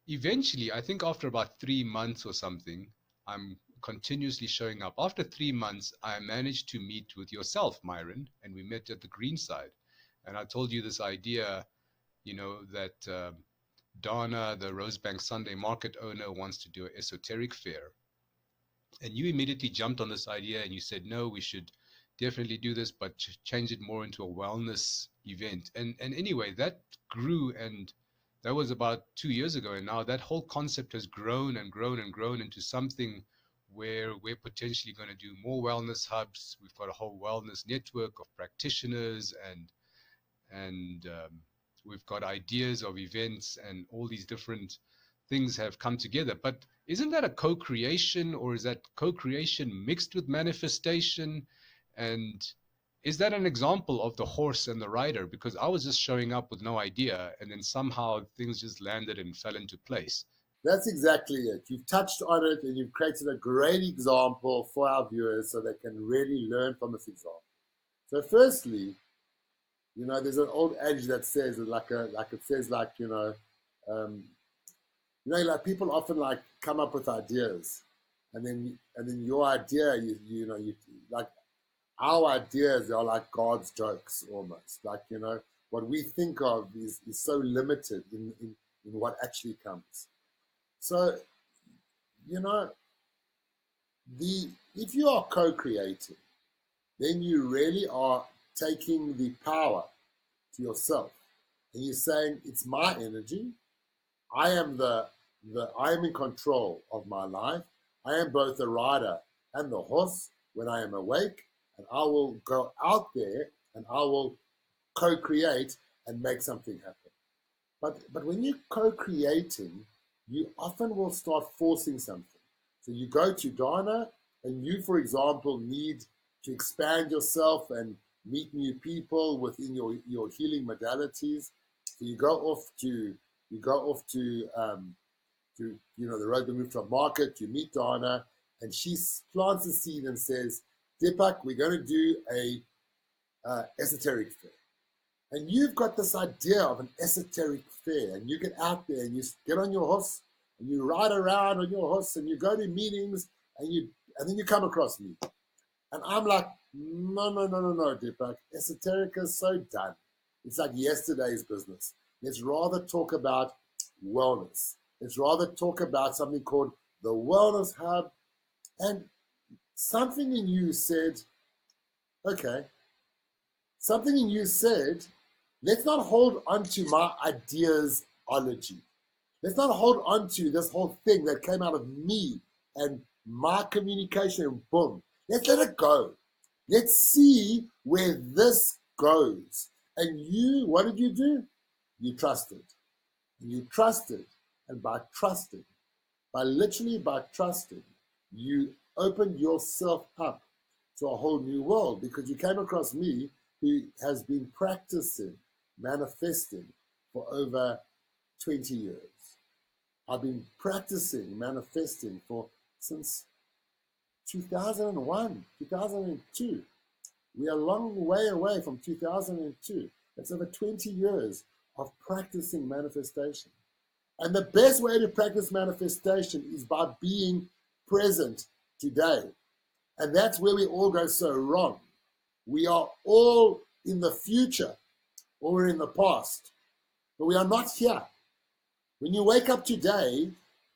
Eventually, I think after about 3 months or something, I'm continuously showing up. After 3 months, I managed to meet with yourself, Myron, and we met at the green side. And I told you this idea, that Donna, the Rosebank Sunday Market owner, wants to do an esoteric fair. And you immediately jumped on this idea and you said, no, we should definitely do this, but change it more into a wellness event. And anyway, that grew, and that was about 2 years ago. And now that whole concept has grown and grown and grown into something where we're potentially going to do more wellness hubs. We've got a whole wellness network of practitioners, and we've got ideas of events, and all these different things have come together. But isn't that a co-creation, or is that co-creation mixed with manifestation? And is that an example of the horse and the rider? Because I was just showing up with no idea, and then somehow things just landed and fell into place. That's exactly it. You've touched on it and you've created a great example for our viewers so they can really learn from this example. So firstly, there's an old adage that says um, like people often like come up with ideas, and then your idea, you like our ideas are like God's jokes almost. Like what we think of is so limited in what actually comes. So you know the if you are co-creating, then you really are taking the power to yourself, and you're saying it's my energy. I am I am in control of my life. I am both the rider and the horse when I am awake, and I will go out there and I will co-create and make something happen. But when you're co-creating, you often will start forcing something. So you go to Dana, and you, for example, need to expand yourself and meet new people within your healing modalities. So you go off to the road to move from market. You meet Dana, and she plants a seed and says, "Deepak, we're going to do a esoteric fair." And you've got this idea of an esoteric fair, and you get out there and you get on your horse and you ride around on your horse and you go to meetings, and then you come across me. And I'm like, no, no, no, no, no, Deepak. Esoteric is so done. It's like yesterday's business. Let's rather talk about wellness. Let's rather talk about something called the Wellness Hub. And something in you said, okay, something in you said, let's not hold on to my ideasology. Let's not hold on to this whole thing that came out of me and my communication. Boom. Let's let it go. Let's see where this goes. And you, what did you do? You trusted. And you trusted. And by trusting, literally by trusting, you opened yourself up to a whole new world, because you came across me, who has been practicing manifesting for over 20 years. I've been practicing manifesting since 2001, 2002. We are a long way away from 2002. That's over 20 years of practicing manifestation. And the best way to practice manifestation is by being present today. And that's where we all go so wrong. We are all in the future or we're in the past, but we are not here. When you wake up today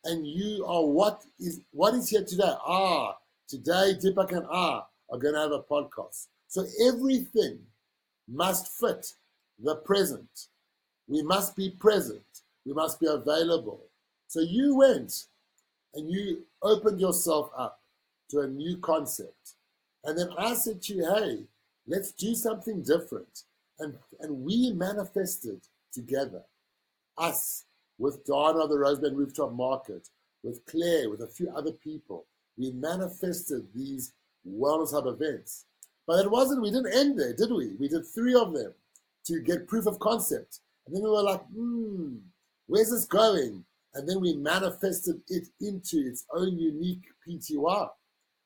and you are what is here today? Today Deepak and I are going to have a podcast. So everything must fit the present. We must be present. We must be available. So you went and you opened yourself up to a new concept. And then I said to you, hey, let's do something different. And we manifested together. Us, with Donna of the Rosebank Rooftop Market, with Claire, with a few other people. We manifested these Wellness Hub events. But it wasn't, we didn't end there, did we? We did 3 of them to get proof of concept. And then we were like, where's this going? And then we manifested it into its own unique PTY.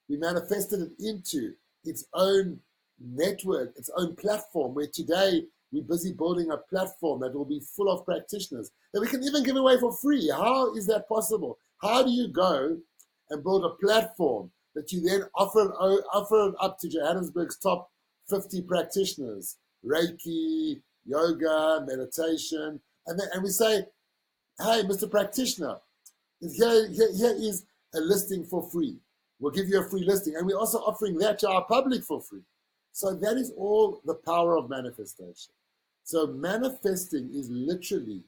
We manifested it into its own network, its own platform, where today we're busy building a platform that will be full of practitioners that we can even give away for free. How is that possible? How do you go and build a platform that you then offer up to Johannesburg's top 50 practitioners? Reiki, yoga, meditation. And we say, hey, Mr. Practitioner, here is a listing for free. We'll give you a free listing. And we're also offering that to our public for free. So that is all the power of manifestation. So manifesting is literally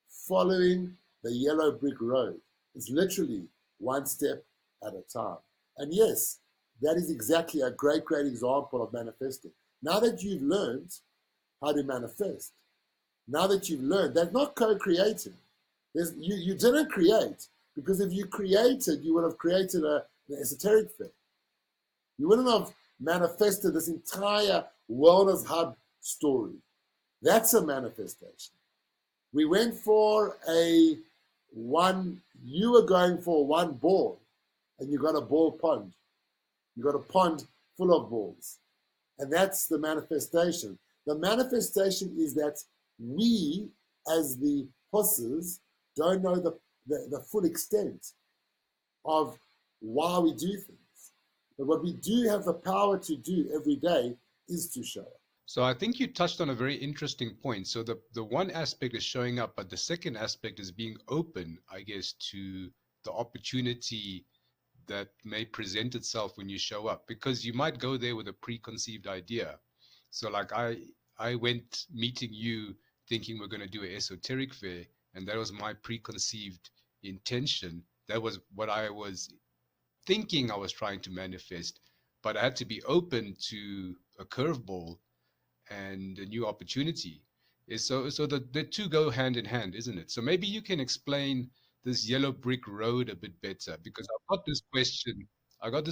following the yellow brick road. It's literally one step at a time. And yes, that is exactly a great example of manifesting. Now that you've learned how to manifest, now that you've learned, that's not co-creating. You didn't create, because if you created, you would have created an esoteric thing. You wouldn't have manifested this entire Wellness Hub story. That's a manifestation. We went for you were going for one ball, and you got a ball pond. You got a pond full of balls. And that's the manifestation. The manifestation is that we, as the horses, don't know the full extent of why we do things. But what we do have the power to do every day is to show up. So I think you touched on a very interesting point. So the one aspect is showing up, but the second aspect is being open, I guess, to the opportunity that may present itself when you show up, because you might go there with a preconceived idea. So like I went meeting you thinking we're going to do an esoteric fair, and that was my preconceived intention. That was what I was thinking I was trying to manifest, but I had to be open to a curveball and a new opportunity. So the two go hand in hand, isn't it? So maybe you can explain this yellow brick road a bit better, because I got this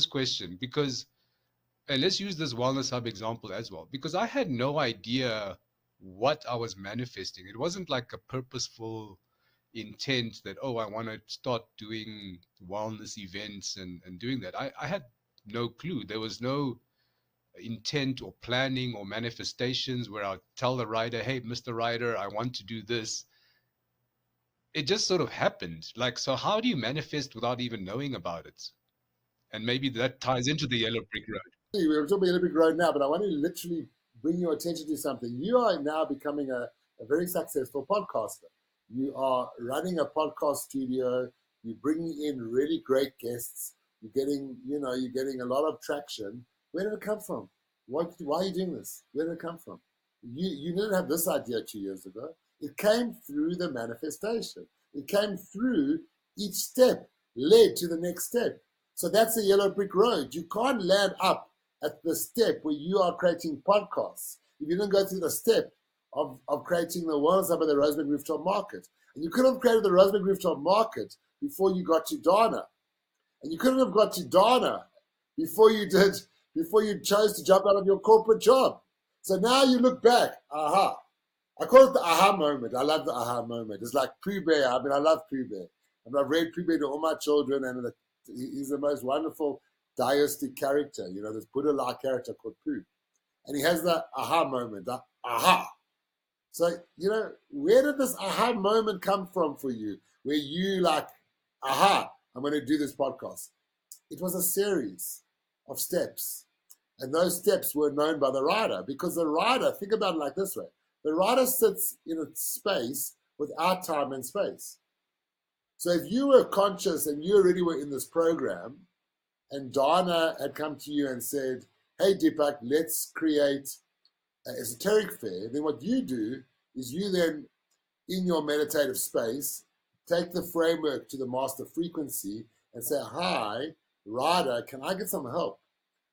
question because, and let's use this Wellness Hub example as well, because I had no idea what I was manifesting. It wasn't like a purposeful intent that, oh, I want to start doing wellness events and doing that. I had no clue. There was no intent or planning or manifestations where I'll tell the rider, hey, Mr. Rider, I want to do this. It just sort of happened. Like, so how do you manifest without even knowing about it? And maybe that ties into the yellow brick road. We're talking about yellow brick road now, but I want to literally bring your attention to something. You are now becoming a very successful podcaster. You are running a podcast studio. You're bringing in really great guests. You're getting a lot of traction. Where did it come from? Why are you doing this? Where did it come from? You didn't have this idea 2 years ago. It came through the manifestation. It came through each step led to the next step. So that's the yellow brick road. You can't land up at the step where you are creating podcasts if you didn't go through the step of creating the Wellness Hub at the Rosebank Rooftop Market. And you couldn't have created the Rosebank Rooftop Market before you got to Dana. And you couldn't have got to Dana before you chose to jump out of your corporate job. So now you look back, aha. I call it the aha moment. I love the aha moment. It's like Pooh Bear. I mean, I love Pooh Bear. I've read Pooh Bear to all my children, and he's the most wonderful deistic character, this Buddha-like character called Pooh. And he has the aha moment, the aha. So, where did this aha moment come from for you? Where you like, aha, I'm going to do this podcast. It was a series of steps. And those steps were known by the rider, because the rider, think about it like this way. The rider sits in a space without time and space. So if you were conscious and you already were in this program, and Dana had come to you and said, hey, Deepak, let's create an esoteric fair, then what you do is you then, in your meditative space, take the framework to the master frequency and say, hi, rider, can I get some help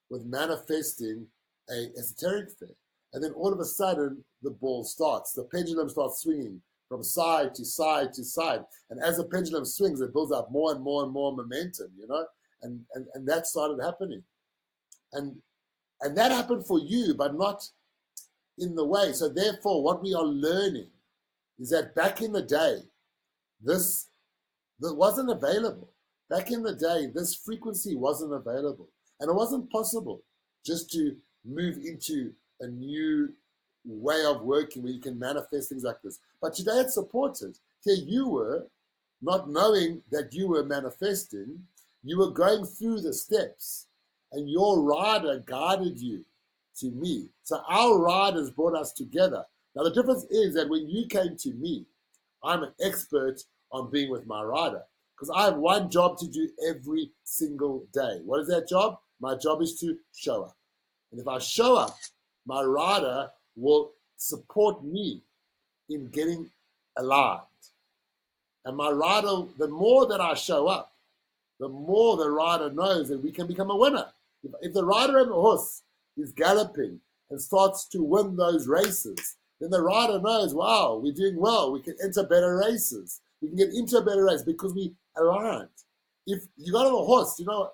with manifesting a esoteric fair? And then all of a sudden, the ball starts. The pendulum starts swinging from side to side to side. And as the pendulum swings, it builds up more and more and more momentum, and that started happening. And that happened for you, but not in the way. So therefore, what we are learning is that back in the day, this wasn't available. Back in the day, this frequency wasn't available. And it wasn't possible just to move into a new way of working where you can manifest things like this. But today it's supported. Here you were, not knowing that you were manifesting, you were going through the steps, and your rider guided you to me. So our riders brought us together. Now the difference is that when you came to me, I'm an expert on being with my rider, because I have one job to do every single day. What is that job? My job is to show up. And if I show up, my rider will support me in getting aligned. And my rider, the more that I show up, the more the rider knows that we can become a winner. If the rider and the horse is galloping and starts to win those races, then the rider knows, wow, we're doing well. We can enter better races. We can get into a better race because we aligned. If you got on a horse, I don't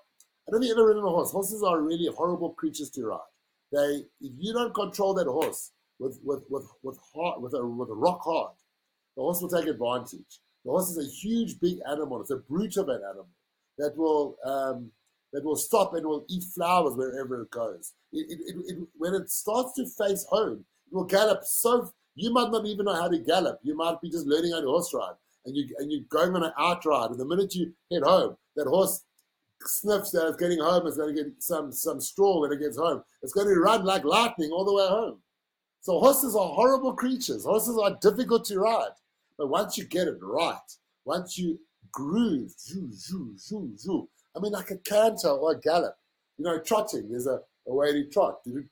think you've ever ridden a horse. Horses are really horrible creatures to ride. If you don't control that horse with a rock hard, the horse will take advantage. The horse is a huge, big animal. It's a brute of an animal that will stop and will eat flowers wherever it goes. When it starts to face home, it will gallop so. You might not even know how to gallop. You might be just learning how to horse ride, and you're going on an outride. And the minute you head home, that horse sniffs that it's getting home. It's going to get some straw when it gets home. It's going to run like lightning all the way home. So horses are horrible creatures. Horses are difficult to ride. But once you get it right, once you groove, I mean, like a canter or a gallop, trotting, there's a way to trot, and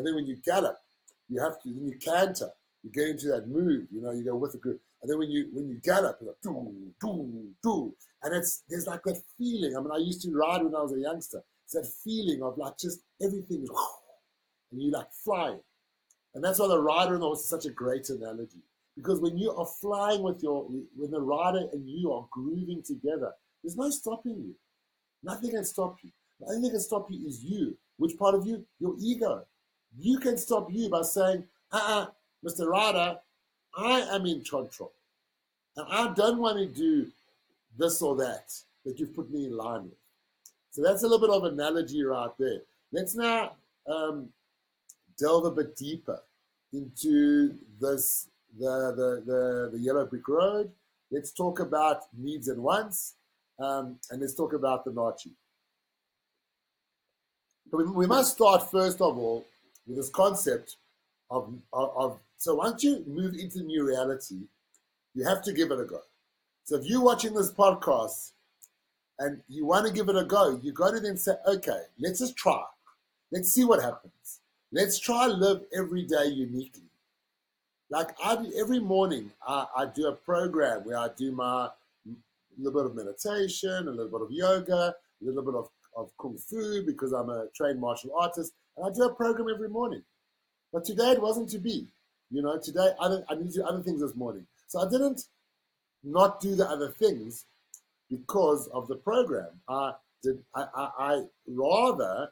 then when you gallop, then you canter, you get into that move, you go with the group. And then when you gallop, you're like, doo. And there's like that feeling. I mean, I used to ride when I was a youngster. It's that feeling of like just everything is, and you like flying. And that's why the rider and the horse is such a great analogy. Because when you are flying when the rider and you are grooving together, there's no stopping you. Nothing can stop you. The only thing that can stop you is you. Which part of you? Your ego. You can stop you by saying, Mr. Rider, I am in control. And I don't want to do this or that you've put me in line with. So that's a little bit of analogy right there. Let's now delve a bit deeper into this, the yellow brick road. Let's talk about needs and wants, and let's talk about the Nachi. But we must start first of all with this concept of so once you move into new reality, you have to give it a go. So if you're watching this podcast and you want to give it a go, you got to then say, okay, let's just try. Let's see what happens. Let's try to live every day uniquely. Like every morning, I do a program where I do my little bit of meditation, a little bit of yoga, a little bit of kung fu because I'm a trained martial artist, and I do a program every morning. But today it wasn't to be. Today I need to do other things this morning. So I didn't not do the other things because of the program. I rather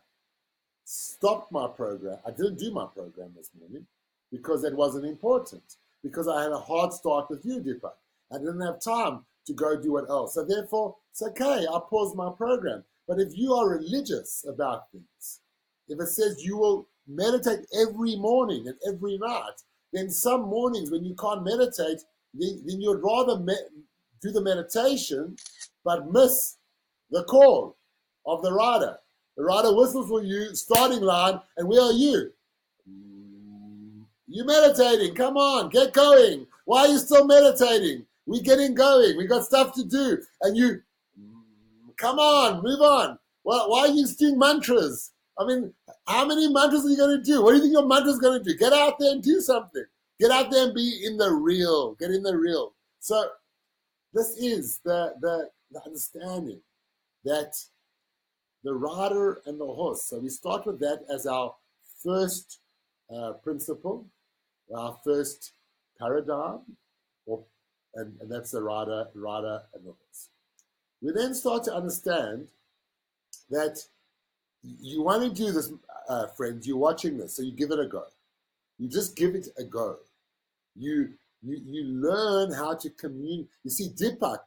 stopped my program. I didn't do my program this morning because it wasn't important. Because I had a hard start with you, Deepak. I didn't have time to go do what else. So therefore, it's okay. I paused my program. But if you are religious about things, if it says you will meditate every morning and every night, then some mornings when you can't meditate, then you'd rather do the meditation but miss the call of the rider. The rider whistles for you, starting line, and where are you? You're meditating. Come on, get going. Why are you still meditating? We're getting going. We got stuff to do. And you, come on, move on. Why are you doing mantras? I mean, how many mantras are you going to do? What do you think your mantra is going to do? Get out there and do something. Get out there and be in the real. Get in the real. So this is the understanding that the rider and the horse. So we start with that as our first principle, our first paradigm, and that's the rider and the horse. We then start to understand that you want to do this, friends. You're watching this, so you give it a go. You just give it a go. You learn how to communicate. You see, Deepak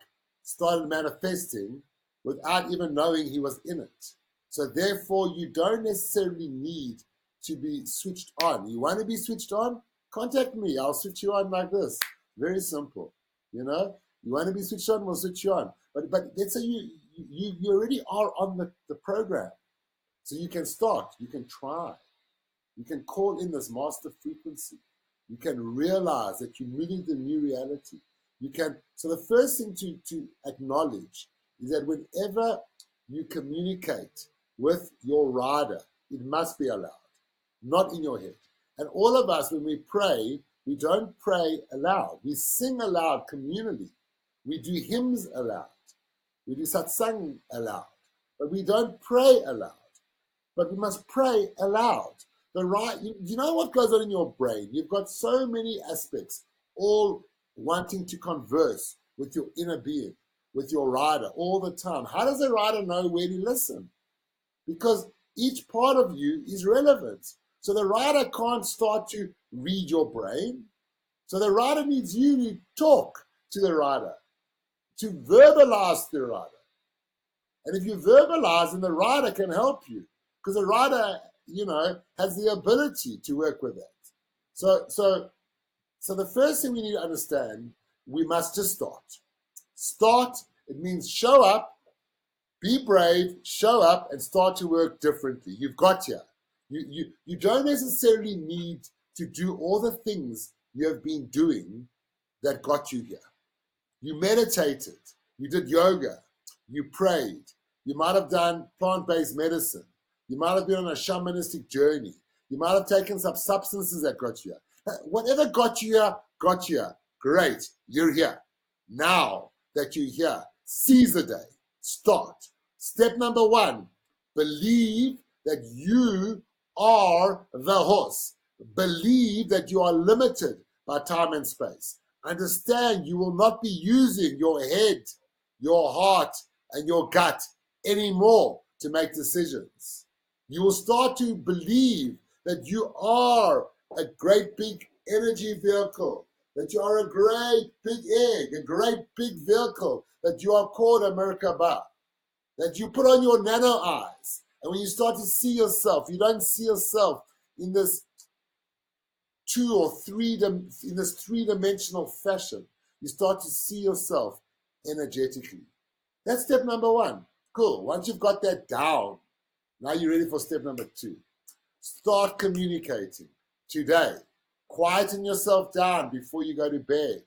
started manifesting without even knowing he was in it. So therefore, you don't necessarily need to be switched on. You want to be switched on? Contact me. I'll switch you on like this. Very simple. You know, you want to be switched on, we'll switch you on. But let's say you already are on the program. So you can start. You can try. You can call in this master frequency. You can realize that you're moving the new reality. You can. So the first thing to acknowledge is that whenever you communicate with your rider, it must be aloud, not in your head. And all of us, when we pray, we don't pray aloud. We sing aloud communally. We do hymns aloud. We do satsang aloud. But we don't pray aloud. But we must pray aloud. You know what goes on in your brain? You've got so many aspects, all wanting to converse with your inner being, with your rider all the time. How does a rider know where to listen? Because each part of you is relevant. So the rider can't start to read your brain. So the rider needs you to talk to the rider, to verbalize the rider. And if you verbalize, then the rider can help you, because the rider, has the ability to work with that. So the first thing we need to understand, we must just start. Start, it means show up, be brave, show up, and start to work differently. You've got here. You don't necessarily need to do all the things you have been doing that got you here. You meditated, you did yoga, you prayed, you might have done plant-based medicine, you might have been on a shamanistic journey, you might have taken some substances that got you here. Whatever got you here, great, you're here. Now that you're here, seize the day, start. Step number 1, believe that you are the horse. Believe that you are limited by time and space. Understand you will not be using your head, your heart, and your gut anymore to make decisions. You will start to believe that you are a great big energy vehicle, that you are a great big egg, a great big vehicle, that you are called a Merkaba, that you put on your nano eyes. And when you start to see yourself, you don't see yourself in this three-dimensional fashion. You start to see yourself energetically. That's step number 1. Cool. Once you've got that down, now you're ready for step number 2. Start communicating today. Quieten yourself down before you go to bed.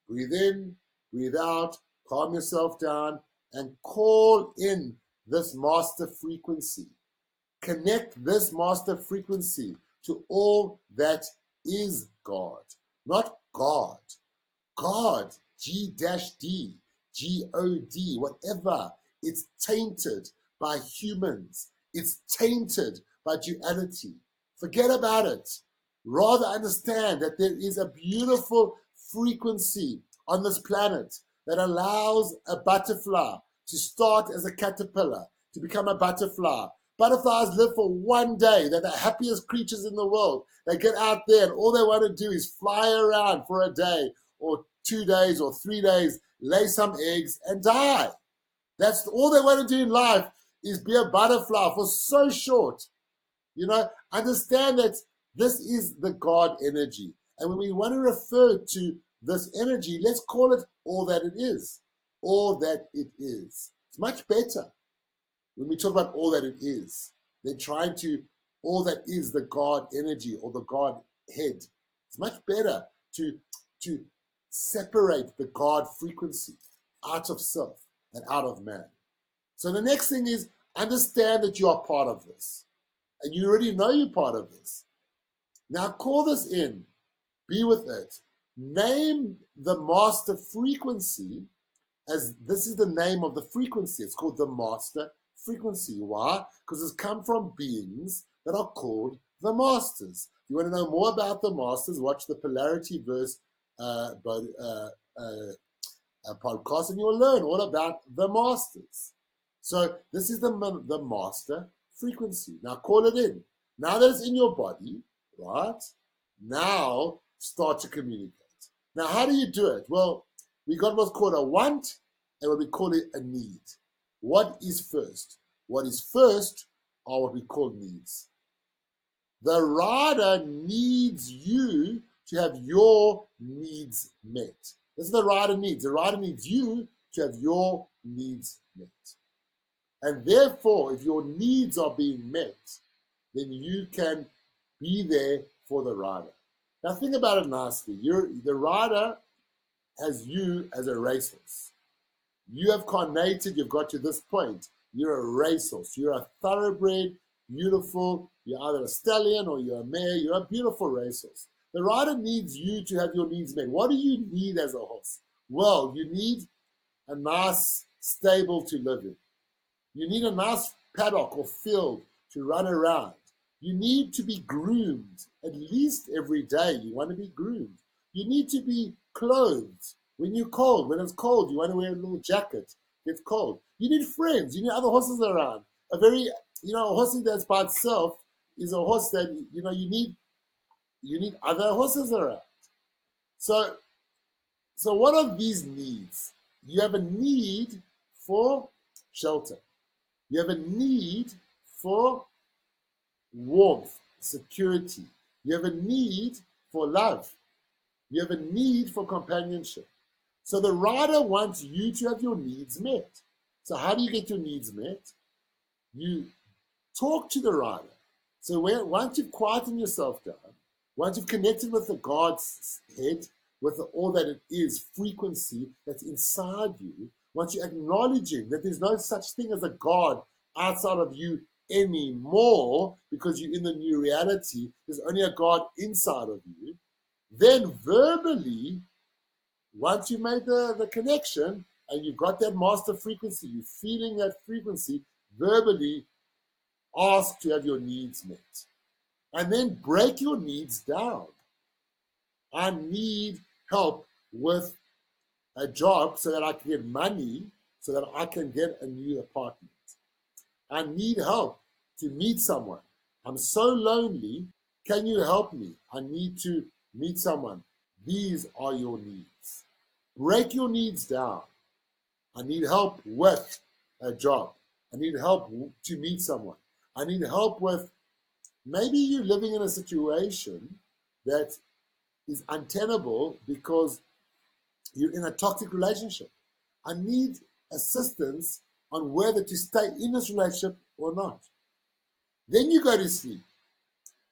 Breathe in, breathe out, calm yourself down, and call in this master frequency. Connect this master frequency to all that is God, not God. God, G-D, G-O-D, whatever. It's tainted by humans. It's tainted by duality. Forget about it. Rather understand that there is a beautiful frequency on this planet that allows a butterfly to start as a caterpillar, to become a butterfly. Butterflies live for one day. They're the happiest creatures in the world. They get out there and all they want to do is fly around for a day or 2 days or 3 days, lay some eggs and die. That's all they want to do in life, is be a butterfly for so short. Understand that this is the God energy. And when we want to refer to this energy, let's call it all that it is. All that it is. It's much better when we talk about all that it is than trying to, all that is the God energy or the God head. It's much better to separate the God frequency out of self and out of man. So the next thing is understand that you are part of this. And you already know you're part of this. Now call this in. Be with it. Name the master frequency as this is the name of the frequency. It's called the master frequency. Why? Because it's come from beings that are called the masters. If you want to know more about the masters, watch the Polarity-Verse podcast and you'll learn all about the masters. So this is the master frequency. Now call it in. Now that it's in your body, right? Now start to communicate. Now how do you do it? Well, we got what's called a want and what we call it a need. What is first? What is first are what we call needs. The rider needs you to have your needs met. This is the rider needs. The rider needs you to have your needs met. And therefore, if your needs are being met, then you can be there for the rider. Now think about it nicely. The rider has you as a racehorse. You have carnated, you've got to this point. You're a racehorse. You're a thoroughbred, beautiful. You're either a stallion or you're a mare. You're a beautiful racehorse. The rider needs you to have your needs met. What do you need as a horse? Well, you need a nice stable to live in. You need a nice paddock or field to run around. You need to be groomed at least every day. You want to be groomed. You need to be clothed when you're cold. When it's cold, you want to wear a little jacket. It's cold. You need friends. You need other horses around. A horse that's by itself is a horse that, you need other horses around. So what are these needs? You have a need for shelter. You have a need for warmth, security. You have a need for love. You have a need for companionship. So the rider wants you to have your needs met. So how do you get your needs met? You talk to the rider. So once you've quietened yourself down, once you've connected with the God's head, with all that it is, frequency that's inside you, once you're acknowledging that there's no such thing as a God outside of you anymore because you're in the new reality, there's only a God inside of you, then verbally, once you made the connection and you've got that master frequency, you're feeling that frequency, verbally ask to have your needs met. And then break your needs down. I need help with a job so that I can get money, so that I can get a new apartment. I need help to meet someone. I'm so lonely. Can you help me? I need to meet someone. These are your needs. Break your needs down. I need help with a job. I need help to meet someone. I need help with, maybe you're living in a situation that is untenable because you're in a toxic relationship. I need assistance on whether to stay in this relationship or not. Then you go to sleep.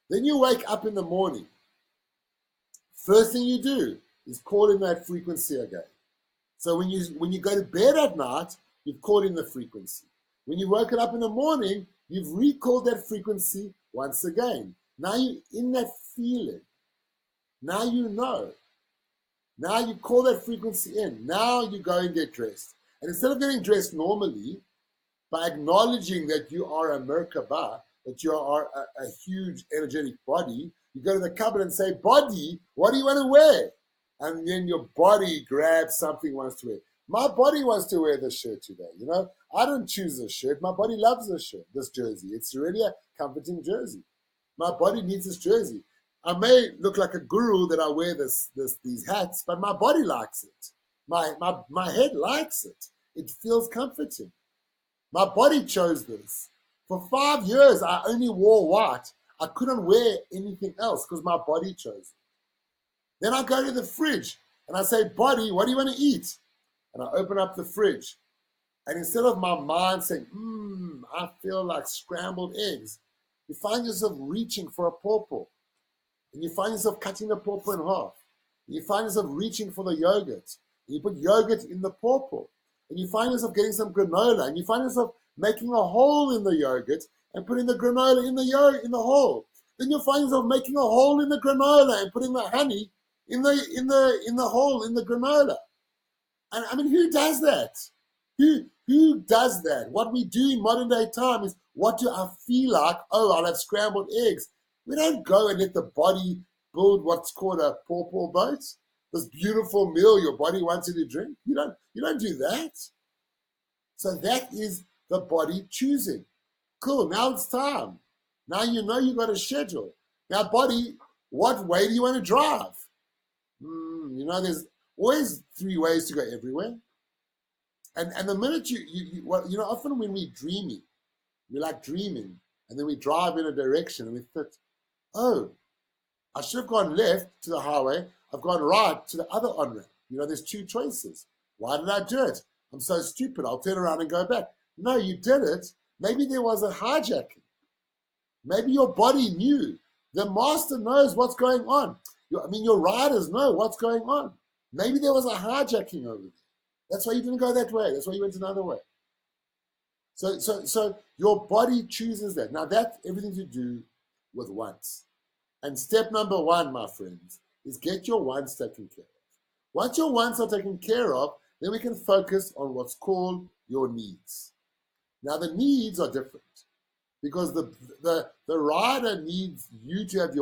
Then you wake up in the morning. First thing you do is call in that frequency again. So when you go to bed at night, you've called in the frequency. When you woken up in the morning, you've recalled that frequency once again. Now you're in that feeling. Now you know. Now you call that frequency in. Now you go and get dressed. And instead of getting dressed normally, by acknowledging that you are a Merkaba, that you are a huge energetic body, you go to the cupboard and say, body, what do you want to wear? And then your body grabs something it wants to wear. My body wants to wear this shirt today. I don't choose this shirt. My body loves this shirt, this jersey. It's really a comforting jersey. My body needs this jersey. I may look like a guru that I wear these hats, but my body likes it. My head likes it. It feels comforting. My body chose this. For 5 years, I only wore white. I couldn't wear anything else because my body chose it. Then I go to the fridge and I say, body, what do you want to eat? And I open up the fridge. And instead of my mind saying, I feel like scrambled eggs, you find yourself reaching for a pawpaw. And you find yourself cutting the pawpaw in half. And you find yourself reaching for the yogurt. And you put yogurt in the pawpaw. And you find yourself getting some granola. And you find yourself making a hole in the yogurt and putting the granola in the hole. Then you'll find yourself making a hole in the granola and putting the honey in the hole in the granola. And I mean, who does that? Who does that? What we do in modern day time is, what do I feel like? Oh, I'll have scrambled eggs. We don't go and let the body build what's called a pawpaw boat. This beautiful meal your body wants you to drink. You don't do that. So that is the body choosing. Cool, now it's time. Now you know you've got a schedule. Now, body, what way do you want to drive? There's always 3 ways to go everywhere. And the minute often when we're dreaming, we like dreaming, and then we drive in a direction and we think, oh, I should have gone left to the highway. I've gone right to the other on-ramp. There's 2 choices. Why did I do it? I'm so stupid. I'll turn around and go back. No, you did it. Maybe there was a hijacking. Maybe your body knew. The master knows what's going on. Your riders know what's going on. Maybe there was a hijacking over there. That's why you didn't go that way. That's why you went another way. So your body chooses that. Now, that's everything to do with wants. And step number 1, my friends, is get your wants taken care of. Once your wants are taken care of, then we can focus on what's called your needs. Now, the needs are different because the rider needs you to have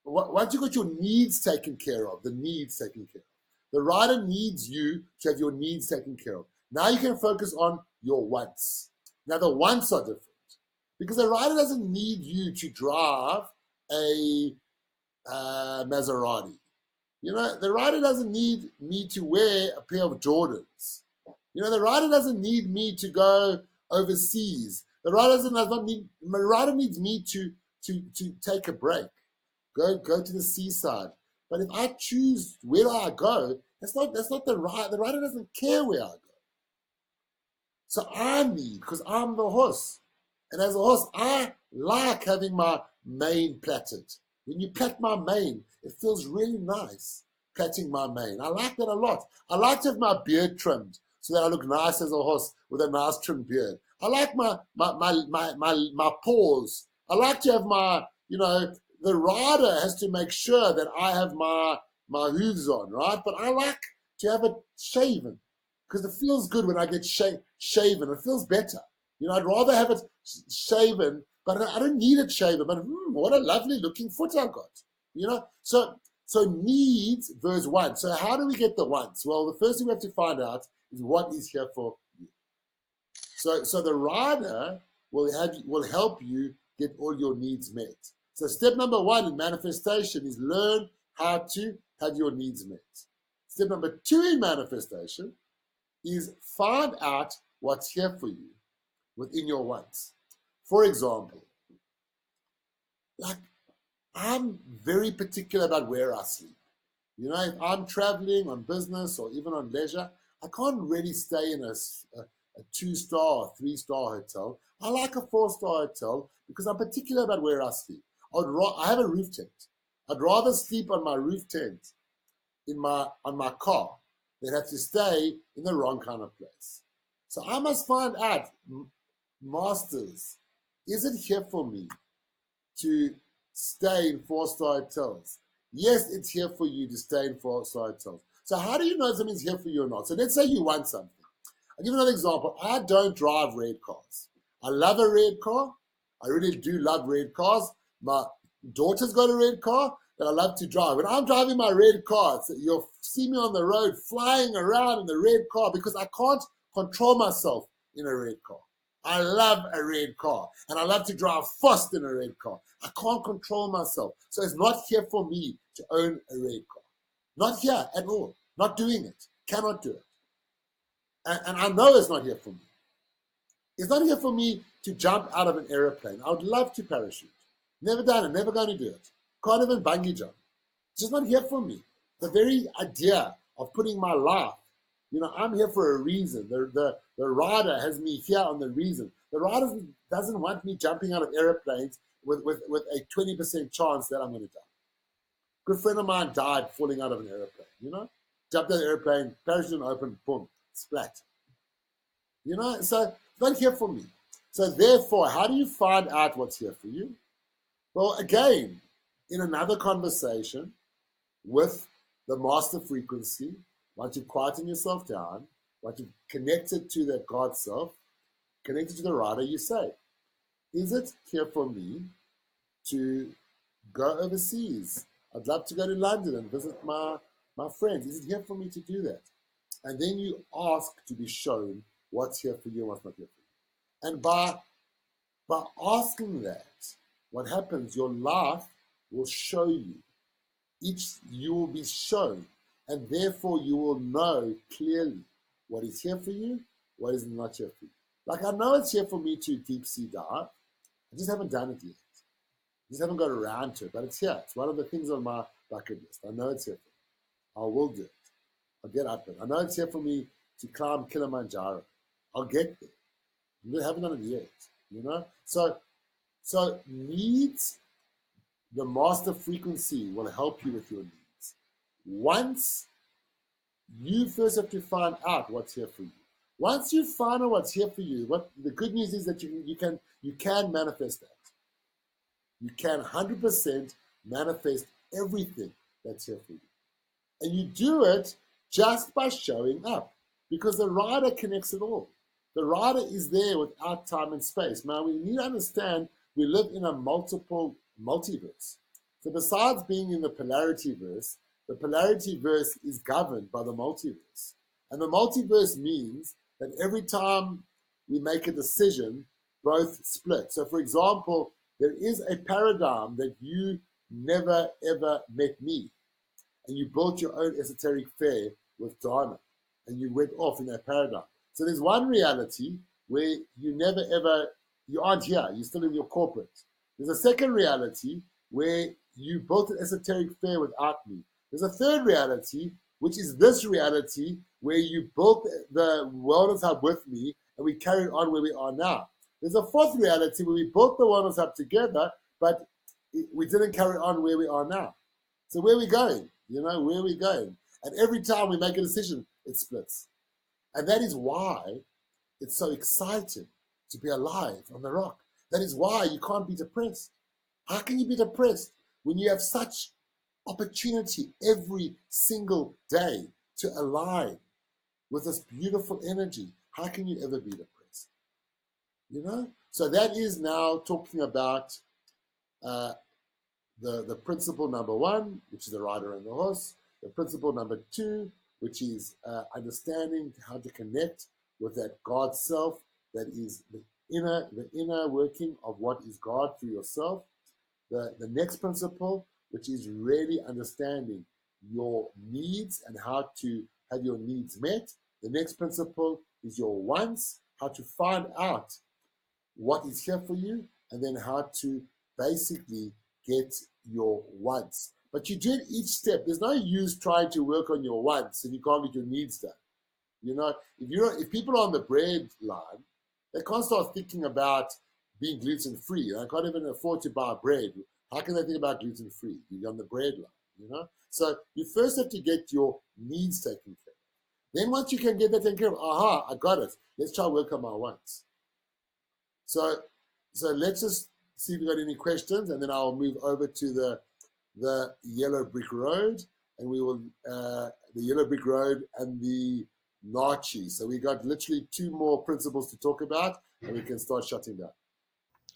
once you got your needs taken care of, the needs taken care of, the rider needs you to have your needs taken care of. Now you can focus on your wants. Now, the wants are different because the rider doesn't need you to drive a Maserati. The rider doesn't need me to wear a pair of Jordans. The rider doesn't need me to go overseas. The rider needs me to take a break, go to the seaside. But if I choose where I go, that's not the rider. The rider doesn't care where I go. So I need, because I'm the horse. And as a horse, I like having my mane plaited. When you plait my mane, it feels really nice, plaiting my mane. I like that a lot. I like to have my beard trimmed so that I look nice as a horse with a nice trimmed beard. I like my paws. I like to have the rider has to make sure that I have my hooves on, right? But I like to have it shaven because it feels good when I get shaven. It feels better. I'd rather have it shaven, but I don't need it shaven. But what a lovely looking foot I've got. So needs verse 1. So how do we get the wants? Well, the first thing we have to find out is what is here for you. So the rider will help you get all your needs met. So step number 1 in manifestation is learn how to have your needs met. Step number 2 in manifestation is find out what's here for you within your wants. For example, I'm very particular about where I sleep. If I'm traveling on business or even on leisure, I can't really stay in a 2-star or 3-star hotel. I like a 4-star hotel because I'm particular about where I sleep. I have a roof tent. I'd rather sleep on my roof tent on my car than have to stay in the wrong kind of place. So I must find out, masters, is it here for me to stay in 4-star hotels? Yes, it's here for you to stay in 4-star hotels. So how do you know if something's here for you or not? So let's say you want something. I'll give you another example. I don't drive red cars. I love a red car. I really do love red cars. My daughter's got a red car that I love to drive. When I'm driving my red car, you'll see me on the road flying around in the red car because I can't control myself in a red car. I love a red car and I love to drive fast in a red car. I can't control myself. So it's not here for me to own a red car. Not here at all. Not doing it. Cannot do it. And I know it's not here for me. It's not here for me to jump out of an aeroplane. I would love to parachute. Never done it. Never going to do it. Can't even bungee jump. It's just not here for me. The very idea of putting my life, I'm here for a reason. The rider has me here on the reason. The rider doesn't want me jumping out of airplanes with a 20% chance that I'm going to die. A good friend of mine died falling out of an airplane. Jumped out of the airplane, parachute open, boom, splat. So it's not here for me. So therefore, how do you find out what's here for you? Well, again, in another conversation with the master frequency, once you've quieted yourself down, once you've connected to that God self, connected to the rider, you say, is it here for me to go overseas? I'd love to go to London and visit my friends. Is it here for me to do that? And then you ask to be shown what's here for you and what's not here for you. And by asking that, what happens? Your life will show you. You will be shown, and therefore you will know clearly what is here for you, what is not here for you. Like, I know it's here for me to deep sea dive. I just haven't done it yet. I just haven't got around to it, but it's here. It's one of the things on my bucket list. I know it's here for me. I will do it. I'll get up there. I know it's here for me to climb Kilimanjaro. I'll get there. I haven't done it yet, So needs, the master frequency will help you with your needs. Once you first have to find out what's here for you. Once you find out what's here for you, what the good news is that you can manifest that. You can 100% manifest everything that's here for you. And you do it just by showing up, because the rider connects it all. The rider is there without time and space. Now, we need to understand we live in a multiverse. So besides being in the Polarity-Verse, the Polarity-Verse is governed by the multiverse. And the multiverse means that every time we make a decision, both split. So for example, there is a paradigm that you never ever met me, and you built your own esoteric fair with Dharma, and you went off in that paradigm. So there's one reality where you aren't here, you're still in your corporate. There's a second reality where you built an esoteric fair without me. There's a third reality, which is this reality, where you built the Wellness Hub with me, and we carried on where we are now. There's a fourth reality where we built the Wellness Hub together, but we didn't carry on where we are now. So where are we going? Where are we going? And every time we make a decision, it splits. And that is why it's so exciting to be alive on the rock. That is why you can't be depressed. How can you be depressed when you have such opportunity every single day to align with this beautiful energy? How can you ever be depressed? So that is now talking about the principle number one, which is the rider and the horse. The principle number two, which is understanding how to connect with that God self, that is the inner working of what is God through yourself. The next principle, which is really understanding your needs and how to have your needs met. The next principle is your wants, how to find out what is here for you, and then how to basically get your wants. But you do it each step. There's no use trying to work on your wants if you can't get your needs done. If people are on the bread line, they can't start thinking about being gluten free. I can't even afford to buy bread. How can they think about gluten free? You're on the bread line, So you first have to get your needs taken care of. Then once you can get that taken care of, I got it. Let's try to work on my wants. So let's just see if we got any questions, and then I'll move over to the yellow brick road, and we will the yellow brick road and the Nachi. So we got literally two more principles to talk about, and we can start shutting down.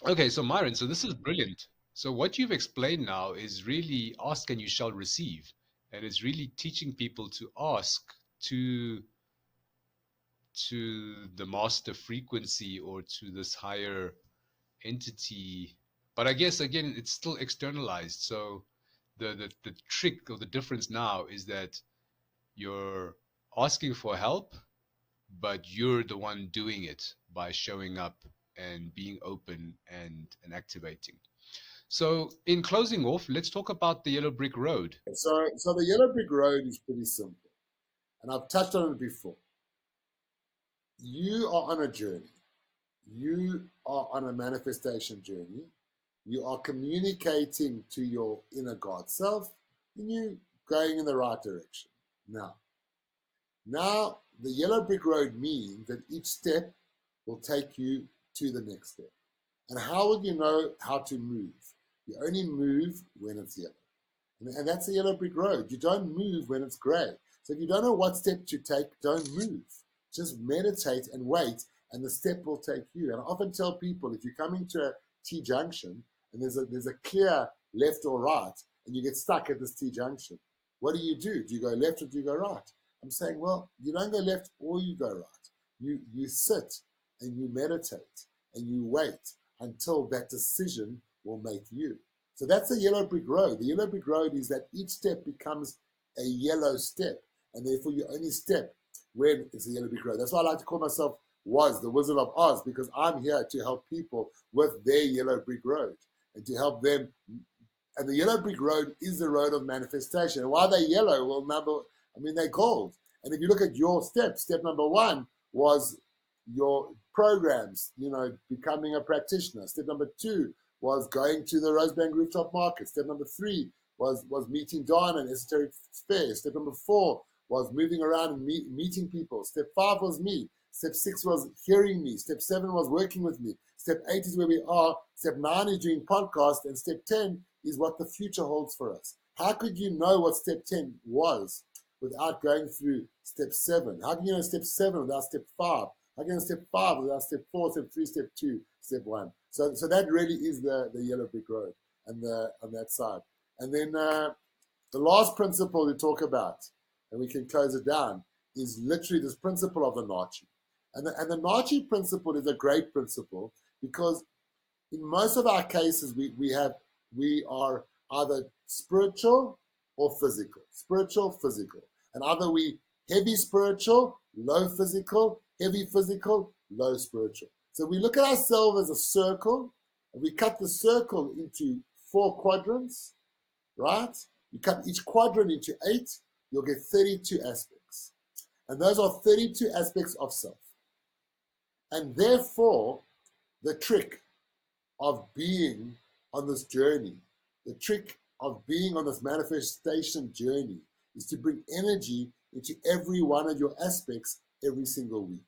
Okay, so Myron, so this is brilliant. So what you've explained now is really ask and you shall receive. And it's really teaching people to ask to the master frequency or to this higher entity. But I guess again it's still externalized. So the trick or the difference now is that you're asking for help, but you're the one doing it by showing up and being open and activating. So, in closing off, let's talk about the yellow brick road. So the yellow brick road is pretty simple, and I've touched on it before. You are on a journey. You are on a manifestation journey. You are communicating to your inner God self, and you're going in the right direction. Now, the yellow brick road means that each step will take you to the next step. And how would you know how to move? You only move when it's yellow. And that's the yellow brick road. You don't move when it's gray. So if you don't know what step to take, don't move. Just meditate and wait, and the step will take you. And I often tell people, if you're coming to a T junction and there's a clear left or right, and you get stuck at this T junction, what do? Do you go left or do you go right? I'm saying, well, you don't go left or you go right. You sit and you meditate and you wait until that decision will make you. So that's the yellow brick road. The yellow brick road is that each step becomes a yellow step, and therefore you only step when it's a yellow brick road. That's why I like to call myself the Wizard of Oz, because I'm here to help people with their yellow brick road and to help them. And the yellow brick road is the road of manifestation. And why they're yellow? Well, they're gold. And if you look at your step number one was your programs, becoming a practitioner. Step number two was going to the Rosebank Rooftop Market. Step number three was meeting Donna and Esoteric Fair. Step number four was moving around and meeting people. Step five was me. Step six was hearing me. Step seven was working with me. Step 8 is where we are. Step 9 is doing podcast. And step 10 is what the future holds for us. How could you know what step 10 was without going through step 7? How can you know step 7 without step 5? How can you know step 5 without step 4, step 3, step 2, step 1? So that really is the yellow brick road and on that side. And then the last principle to talk about, and we can close it down, is literally this principle of the Nachi. And the Nachi principle is a great principle because in most of our cases, we are either spiritual or physical. Spiritual, physical. And either we heavy spiritual, low physical, heavy physical, low spiritual. So we look at ourselves as a circle, and we cut the circle into 4 quadrants, right? You cut each quadrant into 8, you'll get 32 aspects. And those are 32 aspects of self. And therefore, the trick of being on this journey, the trick of being on this manifestation journey is to bring energy into every one of your aspects every single week.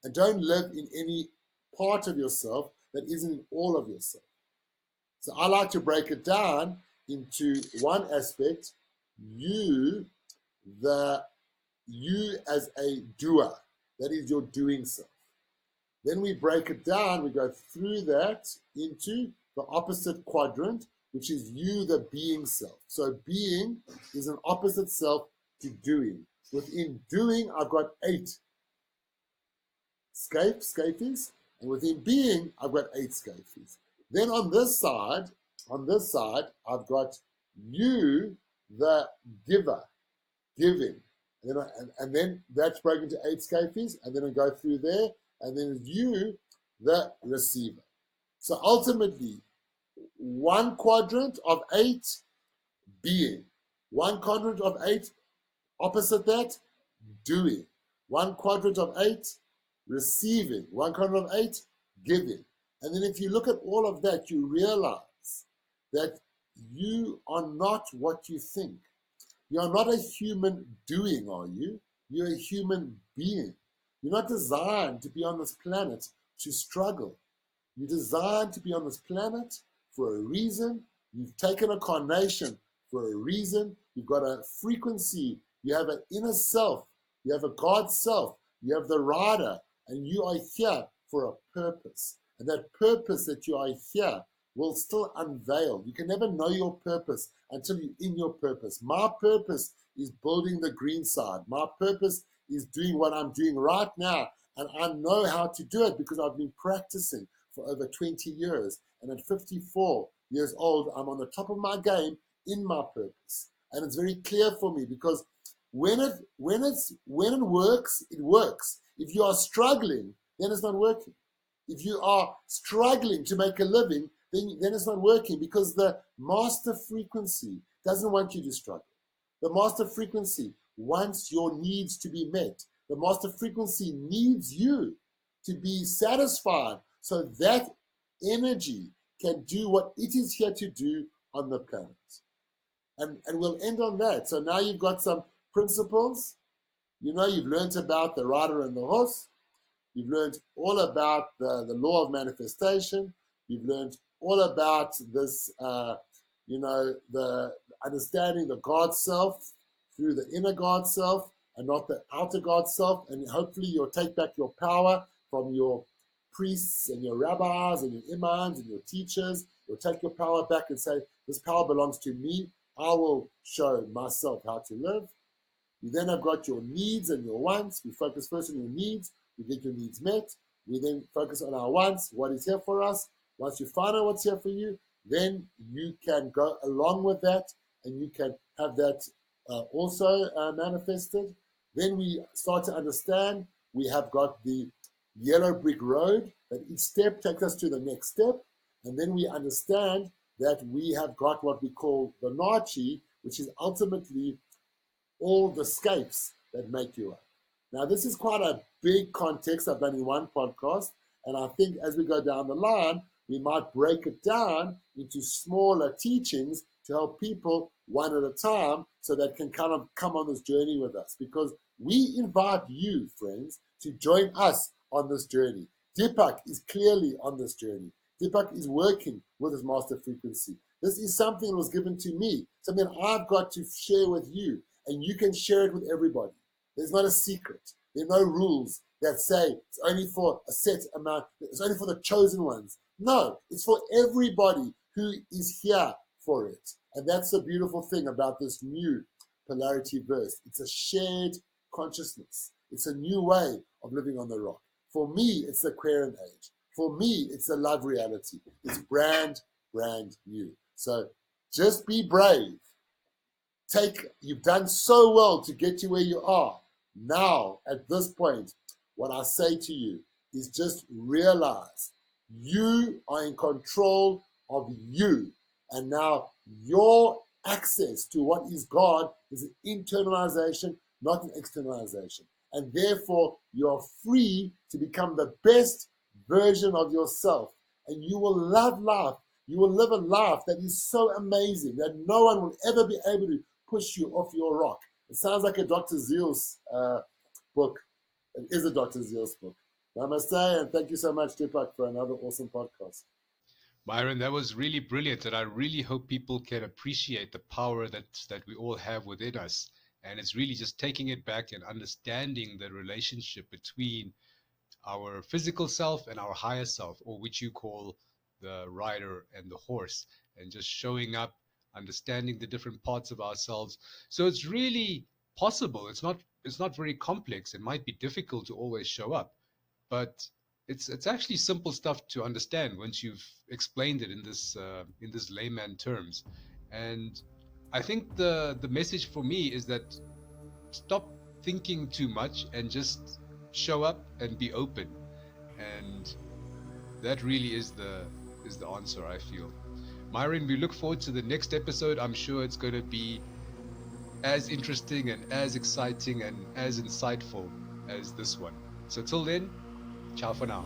And don't live in any part of yourself that isn't in all of yourself. So I like to break it down into one aspect, you as a doer, that is your doing self. Then we break it down, we go through that into the opposite quadrant, which is you, the being self. So being is an opposite self to doing. Within doing, I've got 8 scaphies, and within being, I've got 8 scaphies. Then on this side, I've got you, the giver, giving. And then that's broken into 8 scaphies, and then I go through there, and then you, the receiver. So ultimately, 1 quadrant of 8 being, 1 quadrant of 8 opposite that, doing, 1 quadrant of 8 receiving, 1 quadrant of 8 giving. And then if you look at all of that, you realize that you are not what you think. You are not a human doing, are you? You're a human being. You're not designed to be on this planet to struggle. You're designed to be on this planet for a reason. You've taken a carnation for a reason. You've got a frequency. You have an inner self. You have a God self. You have the rider. And you are here for a purpose. And that purpose that you are here will still unveil. You can never know your purpose until you're in your purpose. My purpose is building the green side. My purpose is doing what I'm doing right now. And I know how to do it because I've been practicing for over 20 years. And at 54 years old, I'm on the top of my game in my purpose. And it's very clear for me because when it works, it works. If you are struggling, then it's not working. If you are struggling to make a living, then it's not working, because the master frequency doesn't want you to struggle. The master frequency wants your needs to be met. The master frequency needs you to be satisfied so that energy can do what it is here to do on the planet. And we'll end on that. So now you've got some principles. You know, you've learned about the rider and the horse. You've learned all about the law of manifestation. You've learned all about this, the understanding the God self through the inner God self and not the outer God self. And hopefully you'll take back your power from your priests and your rabbis and your imams and your teachers. You'll take your power back and say, this power belongs to me. I will show myself how to live. You then have got your needs and your wants. We focus first on your needs. We get your needs met. We then focus on our wants, what is here for us. Once you find out what's here for you, then you can go along with that and you can have that also manifested. Then we start to understand we have got the yellow brick road, that each step takes us to the next step. And then we understand that we have got what we call the Nachi, which is ultimately all the scapes that make you up. Now, this is quite a big context I've done in one podcast, and I think as we go down the line, we might break it down into smaller teachings to help people one at a time so that can kind of come on this journey with us, because we invite you, friends, to join us on this journey. Deepak is clearly on this journey. Deepak is working with his master frequency. This is something that was given to me, something I've got to share with you, and you can share it with everybody. There's not a secret. There are no rules that say it's only for a set amount, it's only for the chosen ones. No, it's for everybody who is here for it. And that's the beautiful thing about this new Polarity-Verse. It's a shared consciousness. It's a new way of living on the rock. For me, it's the Aquarian age. For me, it's a love reality. It's brand new. So just be brave. You've done so well to get to where you are. Now, at this point, what I say to you is just realize you are in control of you. And now your access to what is God is an internalization, not an externalization. And therefore, you're free to become the best version of yourself. And you will love life. You will live a life that is so amazing that no one will ever be able to push you off your rock. It sounds like a Dr. Zeus book. It is a Dr. Zeus book. Namaste, and thank you so much, Deepak, for another awesome podcast. Myron, that was really brilliant, and I really hope people can appreciate the power that we all have within us. And it's really just taking it back and understanding the relationship between our physical self and our higher self, or which you call the rider and the horse, and just showing up, understanding the different parts of ourselves. So it's really possible. It's not very complex. It might be difficult to always show up, but it's actually simple stuff to understand once you've explained it in this layman terms. And I think the message for me is that stop thinking too much and just show up and be open. And that really is the answer, I feel. Myron, we look forward to the next episode. I'm sure it's going to be as interesting and as exciting and as insightful as this one. So till then, ciao for now.